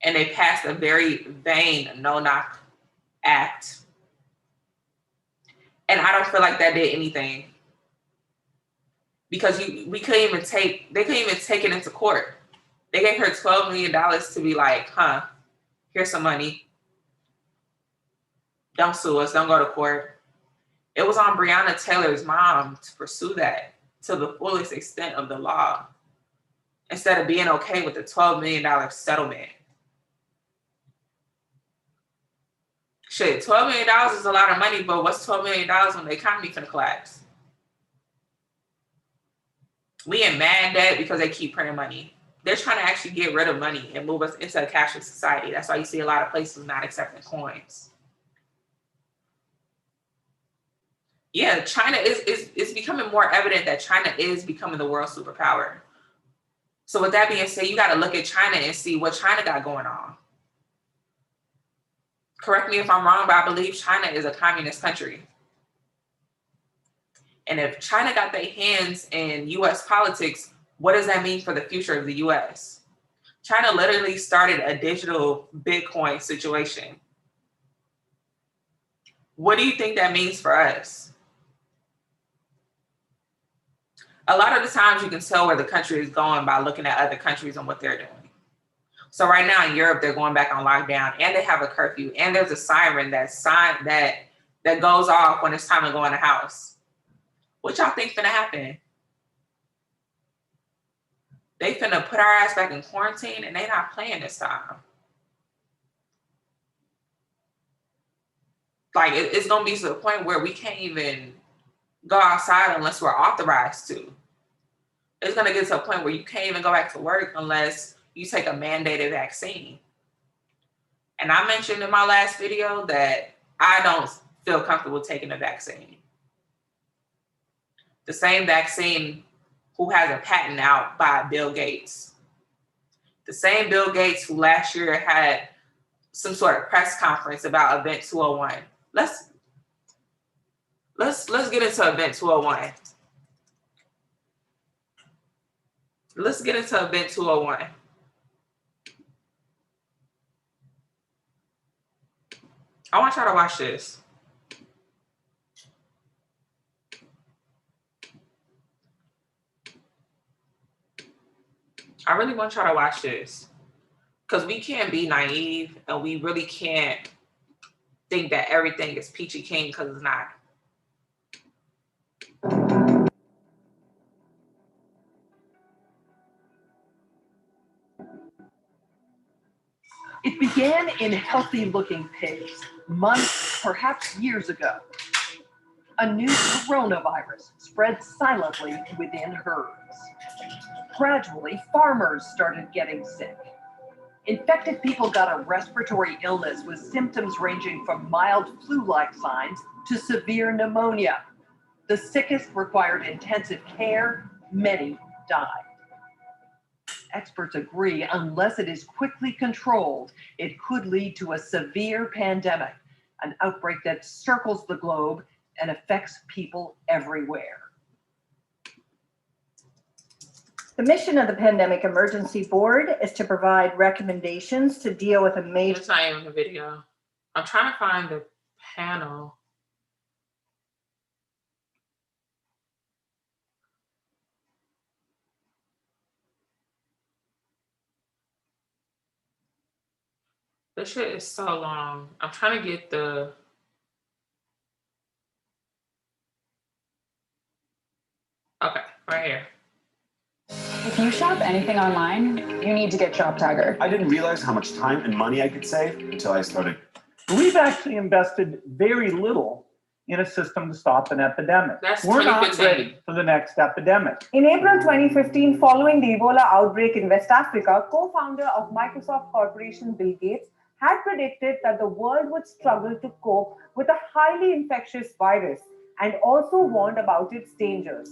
and they passed a very vain no-knock act. And I don't feel like that did anything because they couldn't even take it into court. They gave her $12 million to be like, here's some money. Don't sue us. Don't go to court. It was on Breonna Taylor's mom to pursue that to the fullest extent of the law instead of being okay with the $12 million settlement. Shit, $12 million is a lot of money, but what's $12 million when the economy finna collapse? We in mad debt because they keep printing money. They're trying to actually get rid of money and move us into a cashless society. That's why you see a lot of places not accepting coins. Yeah, China is becoming more evident that China is becoming the world superpower. So with that being said, you got to look at China and see what China got going on. Correct me if I'm wrong, but I believe China is a communist country. And if China got their hands in US politics, what does that mean for the future of the US? China literally started a digital Bitcoin situation. What do you think that means for us? A lot of the times you can tell where the country is going by looking at other countries and what they're doing. So right now in Europe, they're going back on lockdown and they have a curfew and there's a siren that goes off when it's time to go in the house. What y'all think finna happen? They finna put our ass back in quarantine and they not playing this time. Like it's gonna be to the point where we can't even go outside unless we're authorized to. It's gonna get to a point where you can't even go back to work unless you take a mandated vaccine. And I mentioned in my last video that I don't feel comfortable taking a vaccine. The same vaccine who has a patent out by Bill Gates. The same Bill Gates who last year had some sort of press conference about Event 201. Let's get into Event 201. Let's get into Event 201. I want y'all to watch this. I really want y'all to watch this because we can't be naive and we really can't think that everything is peachy keen because it's not. It began in healthy-looking pigs, months, perhaps years ago. A new coronavirus spread silently within herds. Gradually, farmers started getting sick. Infected people got a respiratory illness with symptoms ranging from mild flu-like signs to severe pneumonia. The sickest required intensive care. Many died. Experts agree, unless it is quickly controlled, it could lead to a severe pandemic, an outbreak that circles the globe and affects people everywhere. The mission of the Pandemic Emergency Board is to provide recommendations to deal with a major... It's not even a video. I'm trying to find the panel. This shit is so long. I'm trying to get the... Okay, right here. If you shop anything online, you need to get ShopTagger. I didn't realize how much time and money I could save until I started. We've actually invested very little in a system to stop an epidemic. We're not ready for the next epidemic. In April 2015, following the Ebola outbreak in West Africa, co-founder of Microsoft Corporation Bill Gates had predicted that the world would struggle to cope with a highly infectious virus and also warned about its dangers.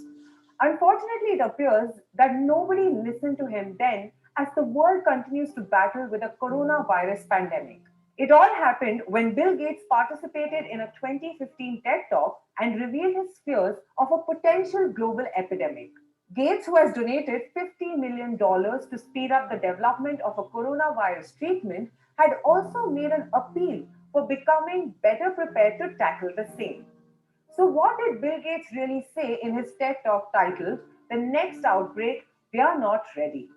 Unfortunately, it appears that nobody listened to him then as the world continues to battle with a coronavirus pandemic. It all happened when Bill Gates participated in a 2015 TED Talk and revealed his fears of a potential global epidemic. Gates, who has donated $50 million to speed up the development of a coronavirus treatment, had also made an appeal for becoming better prepared to tackle the same. So what did Bill Gates really say in his TED Talk titled, "The Next Outbreak, We Are Not Ready"?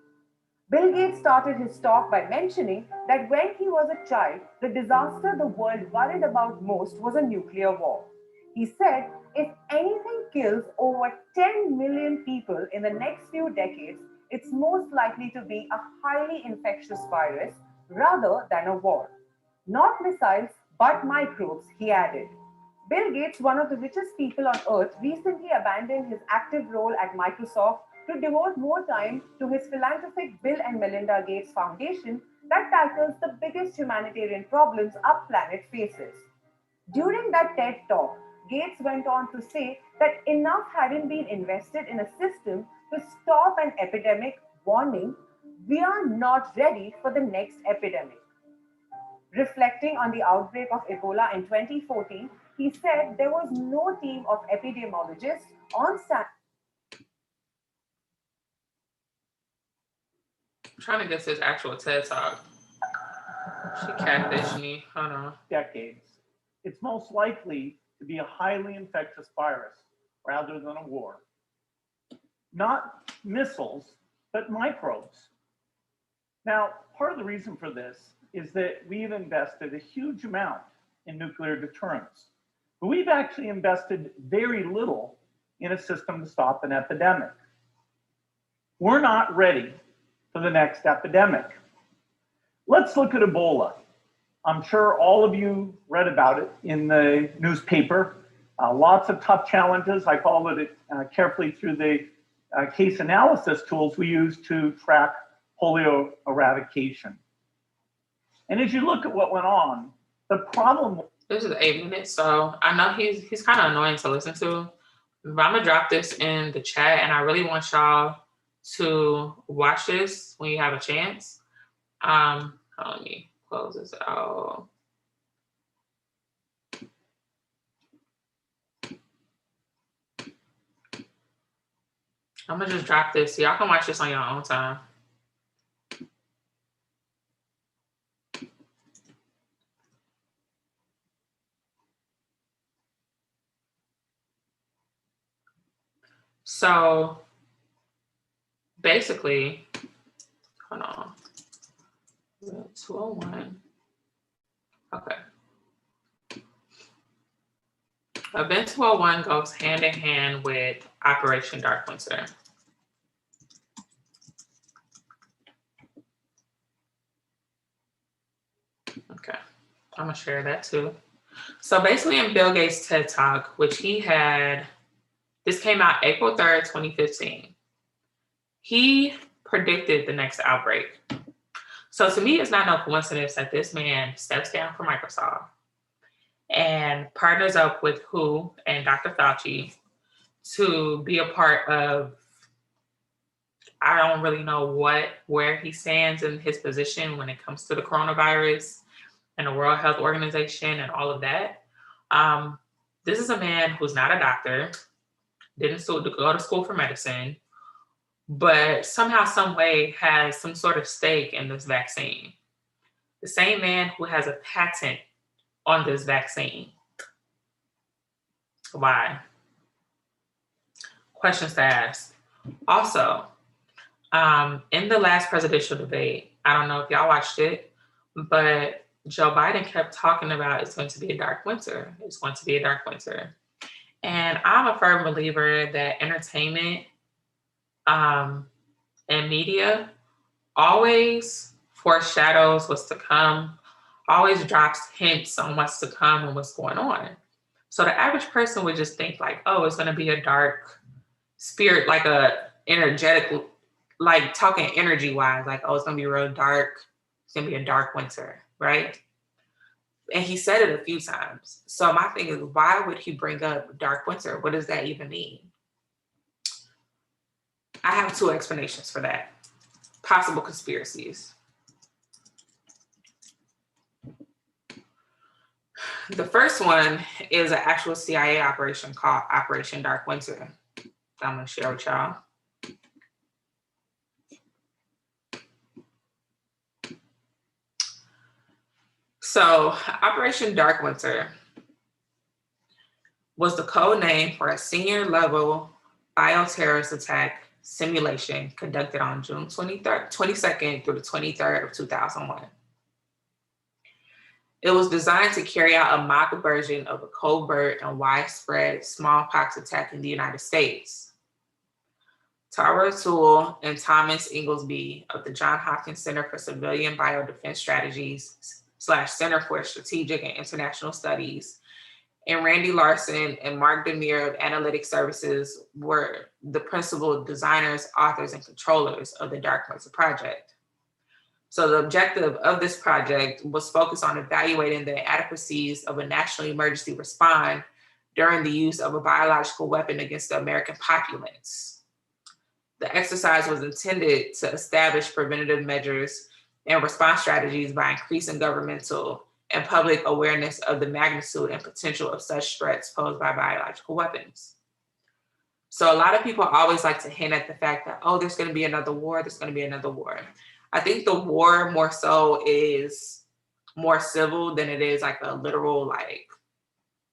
Bill Gates started his talk by mentioning that when he was a child, the disaster the world worried about most was a nuclear war. He said, if anything kills over 10 million people in the next few decades, it's most likely to be a highly infectious virus rather than a war. Not missiles, but microbes, he added. Bill Gates, one of the richest people on earth, recently abandoned his active role at Microsoft to devote more time to his philanthropic Bill and Melinda Gates Foundation that tackles the biggest humanitarian problems our planet faces. During that TED Talk, Gates went on to say that enough hadn't been invested in a system to stop an epidemic, warning, we are not ready for the next epidemic. Reflecting on the outbreak of Ebola in 2014, he said there was no team of epidemiologists on staff. I'm trying to get this actual TED Talk. She catfished me. Hold on. Decades. It's most likely to be a highly infectious virus rather than a war. Not missiles, but microbes. Now, part of the reason for this is that we've invested a huge amount in nuclear deterrence, but we've actually invested very little in a system to stop an epidemic. We're not ready for the next epidemic. Let's look at Ebola. I'm sure all of you read about it in the newspaper. Lots of tough challenges. I followed it carefully through the case analysis tools we use to track polio eradication. And as you look at what went on, the problem... This is 8 minutes, so I know he's kind of annoying to listen to. I'm gonna drop this in the chat, and I really want y'all to watch this when you have a chance. Let me close this out. I'm gonna just drop this so y'all can watch this on your own time. So basically, hold on, 201. Okay. Event 201 goes hand in hand with Operation Dark Winter. Okay, I'm gonna share that too. So basically in Bill Gates' TED Talk, which he had, this came out April 3rd, 2015. He predicted the next outbreak. So to me, it's not no coincidence that this man steps down from Microsoft and partners up with WHO and Dr. Fauci to be a part of, I don't really know where he stands in his position when it comes to the coronavirus and the World Health Organization and all of that. This is a man who's not a doctor, didn't go to school for medicine, but somehow, some way has some sort of stake in this vaccine. The same man who has a patent on this vaccine. Why? Questions to ask. Also, in the last presidential debate, I don't know if y'all watched it, but Joe Biden kept talking about it's going to be a dark winter. It's going to be a dark winter. And I'm a firm believer that entertainment and media always foreshadows what's to come, always drops hints on what's to come and what's going on. So the average person would just think like, oh, it's going to be a dark spirit, like a energetic, like talking energy wise, like, oh, it's going to be real dark. It's going to be a dark winter, right? And he said it a few times. So my thing is, why would he bring up dark winter? What does that even mean? I have two explanations for that. Possible conspiracies. The first one is an actual CIA operation called Operation Dark Winter. I'm gonna share with y'all. So Operation Dark Winter was the code name for a senior level bioterrorist attack simulation conducted on June 22nd through the 23rd of 2001. It was designed to carry out a mock version of a covert and widespread smallpox attack in the United States. Tara O'Toole and Thomas Inglesby of the Johns Hopkins Center for Civilian Biodefense Strategies / Center for Strategic and International Studies, and Randy Larson and Mark Demir of Analytic Services were the principal designers, authors, and controllers of the Dark Winter Project. So the objective of this project was focused on evaluating the inadequacies of a national emergency response during the use of a biological weapon against the American populace. The exercise was intended to establish preventative measures and response strategies by increasing governmental and public awareness of the magnitude and potential of such threats posed by biological weapons. So a lot of people always like to hint at the fact that, oh, there's going to be another war, there's going to be another war. I think the war more so is more civil than it is like a literal like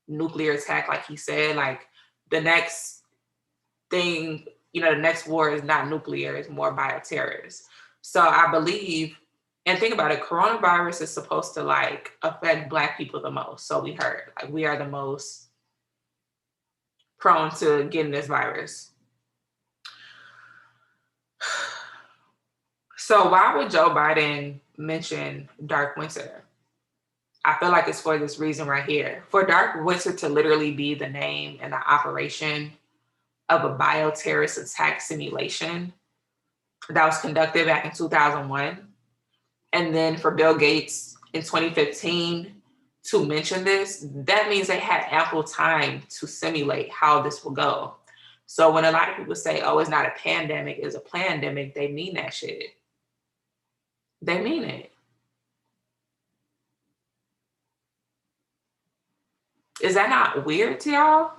nuclear attack, like he said. Like the next thing, the next war is not nuclear, it's more bioterrorist. So I believe, and think about it, coronavirus is supposed to like affect Black people the most. So we heard, like we are the most prone to getting this virus. So why would Joe Biden mention Dark Winter? I feel like it's for this reason right here. For Dark Winter to literally be the name and the operation of a bioterrorist attack simulation that was conducted back in 2001. And then for Bill Gates in 2015 to mention this, that means they had ample time to simulate how this will go. So when a lot of people say, oh, it's not a pandemic, it's a plandemic, they mean that shit. They mean it. Is that not weird to y'all?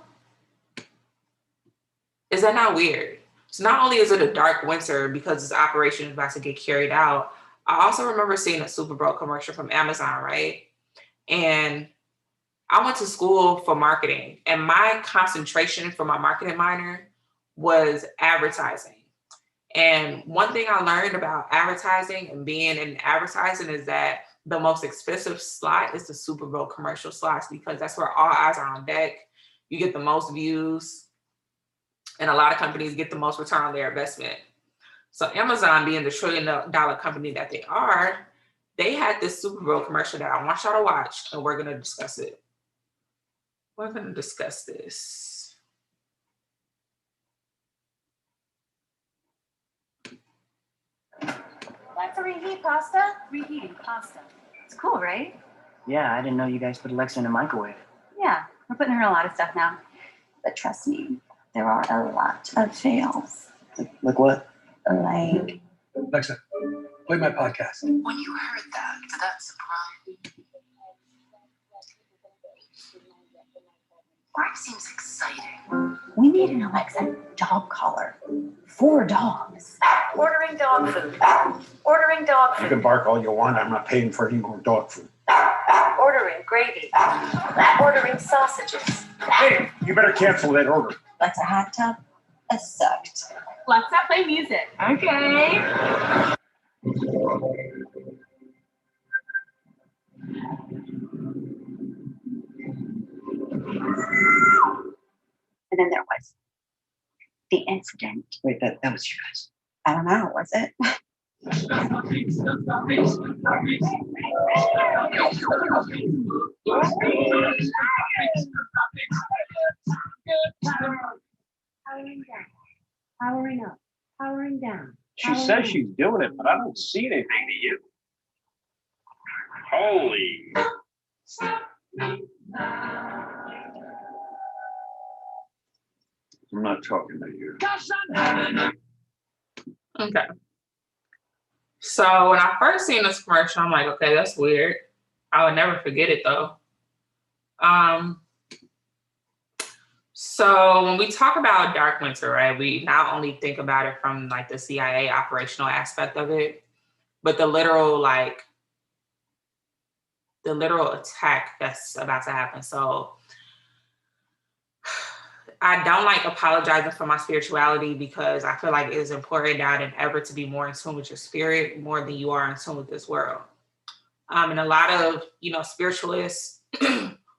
Is that not weird? So not only is it a dark winter because this operation is about to get carried out, I also remember seeing a Super Bowl commercial from Amazon, right? And I went to school for marketing, and my concentration for my marketing minor was advertising. And one thing I learned about advertising and being in advertising is that the most expensive slot is the Super Bowl commercial slots, because that's where all eyes are on deck. You get the most views, and a lot of companies get the most return on their investment. So Amazon, being the $1 trillion company that they are, they had this Super Bowl commercial that I want y'all to watch, and we're going to discuss it. We're going to discuss this. Like to reheat pasta? Reheating pasta. It's cool, right? Yeah, I didn't know you guys put Alexa in a microwave. Yeah, we're putting her in a lot of stuff now. But trust me, there are a lot of fails. Like what? Like, Alexa, play my podcast. When you heard that, did that surprise you? Bark seems exciting. we need an Alexa dog collar. 4 dogs. Ordering dog food. Ordering dog You food. can bark all you want. I'm not paying for any more dog food. Ordering gravy. Ordering sausages. Hey, you better cancel that order. Alexa hot tub. A sucked. Alexa, play music. Okay. And then there was the incident. Wait, that was you guys. I don't know, was it? Powering down. Powering up. Powering down. She says she's doing it, but I don't see anything to you. Holy. I'm not talking to you. Okay. So when I first seen this commercial, I'm like, okay, that's weird. I would never forget it though. So when we talk about dark winter, right, we not only think about it from like the CIA operational aspect of it, but the literal attack that's about to happen. So I don't like apologizing for my spirituality, because I feel like it is important now than ever to be more in tune with your spirit, more than you are in tune with this world. And a lot of, spiritualists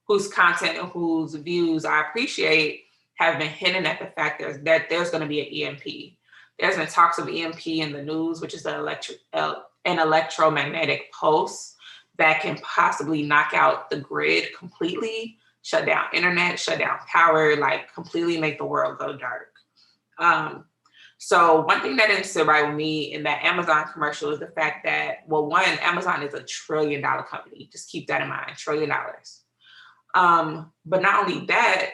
whose content and whose views I appreciate have been hinting at the fact that there's going to be an EMP. There's been talks of EMP in the news, which is an electromagnetic pulse that can possibly knock out the grid completely, shut down internet, shut down power, like completely make the world go dark. So one thing that didn't sit right with me in that Amazon commercial is the fact that, well, one, Amazon is $1 trillion company. Just keep that in mind, $1 trillion. But not only that,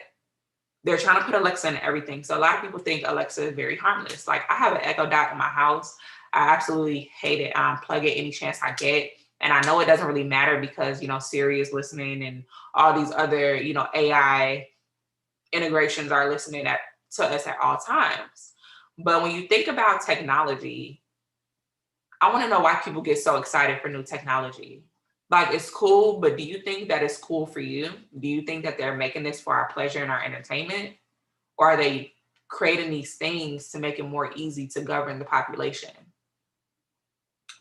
they're trying to put Alexa in everything. So a lot of people think Alexa is very harmless. Like, I have an Echo Dot in my house. I absolutely hate it. Plug it any chance I get. And I know it doesn't really matter because, Siri is listening and all these other, AI integrations are listening to us at all times. But when you think about technology, I want to know why people get so excited for new technology. Like, it's cool, but do you think that it's cool for you? Do you think that they're making this for our pleasure and our entertainment? Or are they creating these things to make it more easy to govern the population?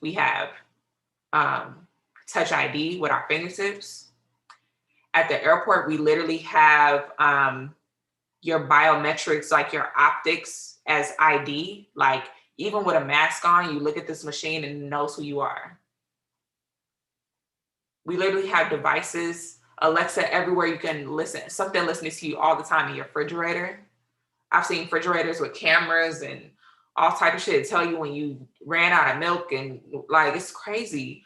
We have Touch ID with our fingertips. At the airport, we literally have your biometrics, like your optics as ID. Like, even with a mask on, you look at this machine and it knows who you are. We literally have devices, Alexa everywhere you can listen, something listening to you all the time in your refrigerator. I've seen refrigerators with cameras and all type of shit tell you when you ran out of milk, and like, it's crazy.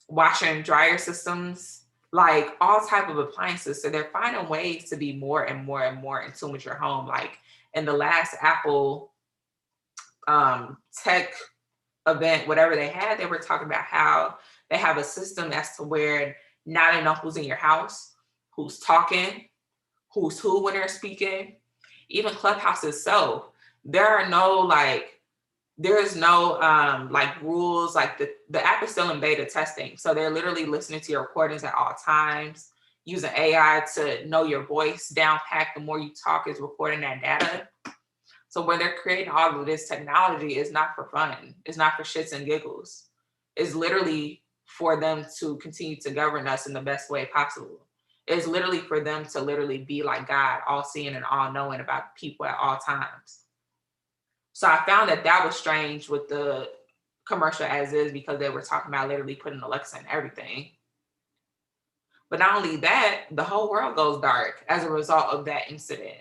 Washer and dryer systems, like all type of appliances. So they're finding ways to be more and more and more in tune with your home. Like in the last Apple tech event, whatever they had, they were talking about how they have a system as to where now they know who's in your house, who's talking, who's who when they're speaking. Even Clubhouse itself, there's no like rules. Like the app is still in beta testing. So they're literally listening to your recordings at all times, using AI to know your voice down pack. The more you talk is recording that data. So when they're creating all of this technology, it's not for fun. It's not for shits and giggles. It's literally for them to continue to govern us in the best way possible. It's literally for them to literally be like God, all seeing and all knowing about people at all times. So I found that was strange with the commercial as is, because they were talking about literally putting Alexa in everything. But not only that, the whole world goes dark as a result of that incident.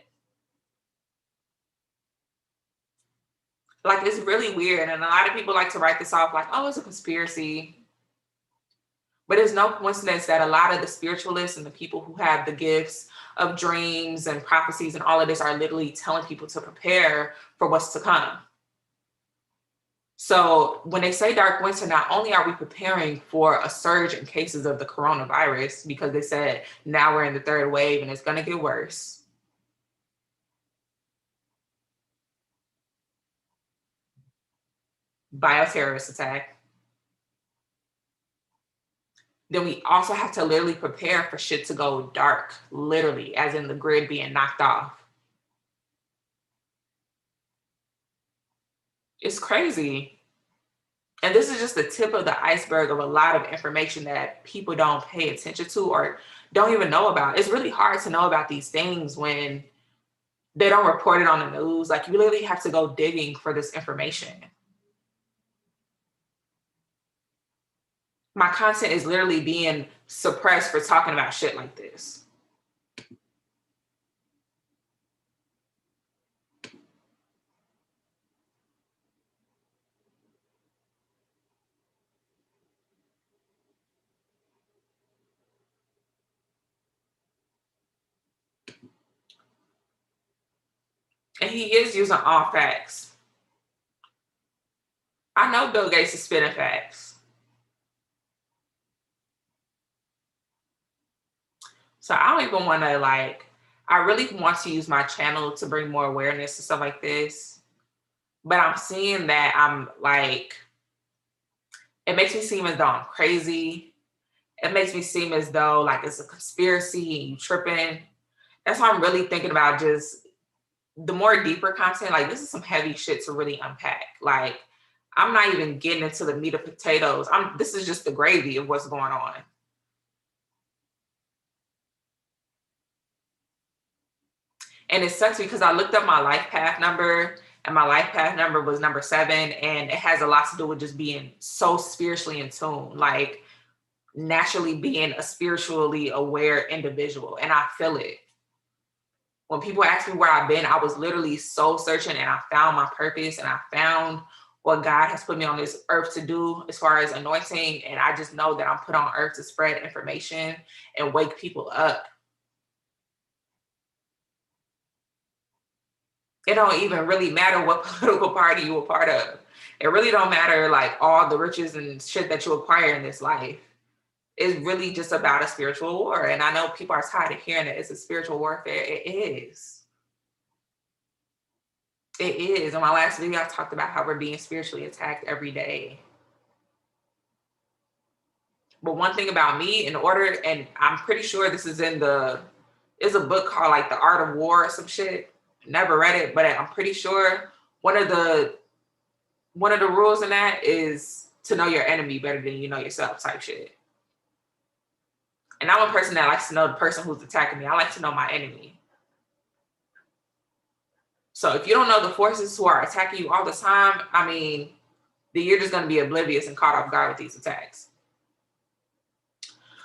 Like, it's really weird. And a lot of people like to write this off like, oh, it's a conspiracy. But it's no coincidence that a lot of the spiritualists and the people who have the gifts of dreams and prophecies and all of this are literally telling people to prepare for what's to come. So when they say dark winter, not only are we preparing for a surge in cases of the coronavirus, because they said now we're in the third wave and it's going to get worse. Bioterrorist attack. Then we also have to literally prepare for shit to go dark, literally, as in the grid being knocked off. It's crazy. And this is just the tip of the iceberg of a lot of information that people don't pay attention to or don't even know about. It's really hard to know about these things when they don't report it on the news. Like, you literally have to go digging for this information. My content is literally being suppressed for talking about shit like this. And he is using all facts. I know Bill Gates is spitting facts. So I don't even want to I really want to use my channel to bring more awareness to stuff like this. But I'm seeing that I'm like, it makes me seem as though I'm crazy. It makes me seem as though like it's a conspiracy and you tripping. That's why I'm really thinking about just the more deeper content. Like, this is some heavy shit to really unpack. Like, I'm not even getting into the meat of potatoes. This is just the gravy of what's going on. And it sucks because I looked up my life path number, and my life path number was number 7. And it has a lot to do with just being so spiritually in tune, like naturally being a spiritually aware individual. And I feel it. When people ask me where I've been, I was literally soul searching, and I found my purpose, and I found what God has put me on this earth to do as far as anointing. And I just know that I'm put on earth to spread information and wake people up. It don't even really matter what political party you're a part of. It really don't matter like all the riches and shit that you acquire in this life. It's really just about a spiritual war. And I know people are tired of hearing that it's a spiritual warfare. It is. It is. In my last video, I talked about how we're being spiritually attacked every day. But one thing about me, and I'm pretty sure this is is a book called like The Art of War or some shit. Never read it, but I'm pretty sure one of the rules in that is to know your enemy better than you know yourself type shit. And I'm a person that likes to know the person who's attacking me. I like to know my enemy. So if you don't know the forces who are attacking you all the time, I mean, then you're just going to be oblivious and caught off guard with these attacks.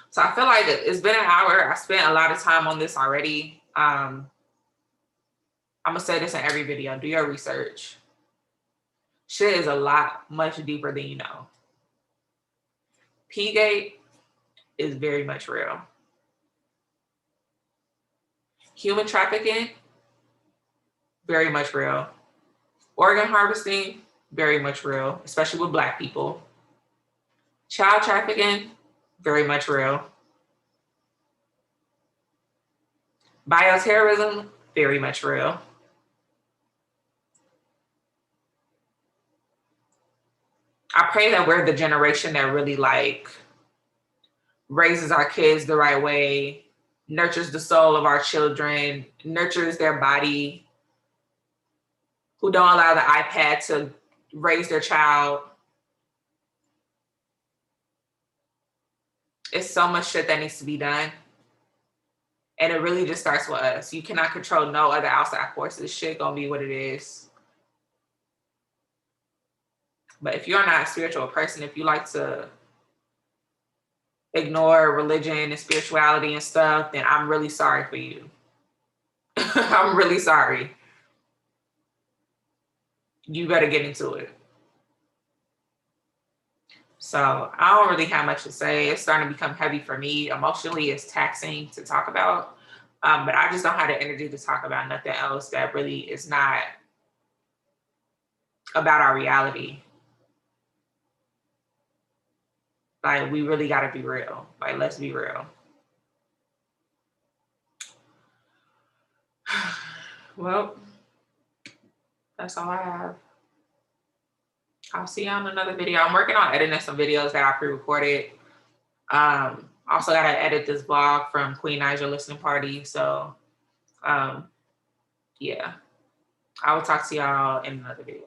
So I feel like it's been an hour. I spent a lot of time on this already. I'm going to say this in every video. Do your research. Shit is a lot much deeper than you know. P-Gate is very much real. Human trafficking, very much real. Organ harvesting, very much real, especially with Black people. Child trafficking, very much real. Bioterrorism, very much real. I pray that we're the generation that really like raises our kids the right way, nurtures the soul of our children, nurtures their body, who don't allow the iPad to raise their child. It's so much shit that needs to be done. And it really just starts with us. You cannot control no other outside forces. Shit gonna be what it is. But if you're not a spiritual person, if you like to ignore religion and spirituality and stuff, then I'm really sorry for you. I'm really sorry. You better get into it. So I don't really have much to say. It's starting to become heavy for me. Emotionally, it's taxing to talk about. But I just don't have the energy to talk about nothing else that really is not about our reality. Like, we really got to be real. Like, let's be real. Well, that's all I have. I'll see you on another video. I'm working on editing some videos that I pre-recorded. Also got to edit this vlog from Queen Naija listening party. So, yeah. I will talk to y'all in another video.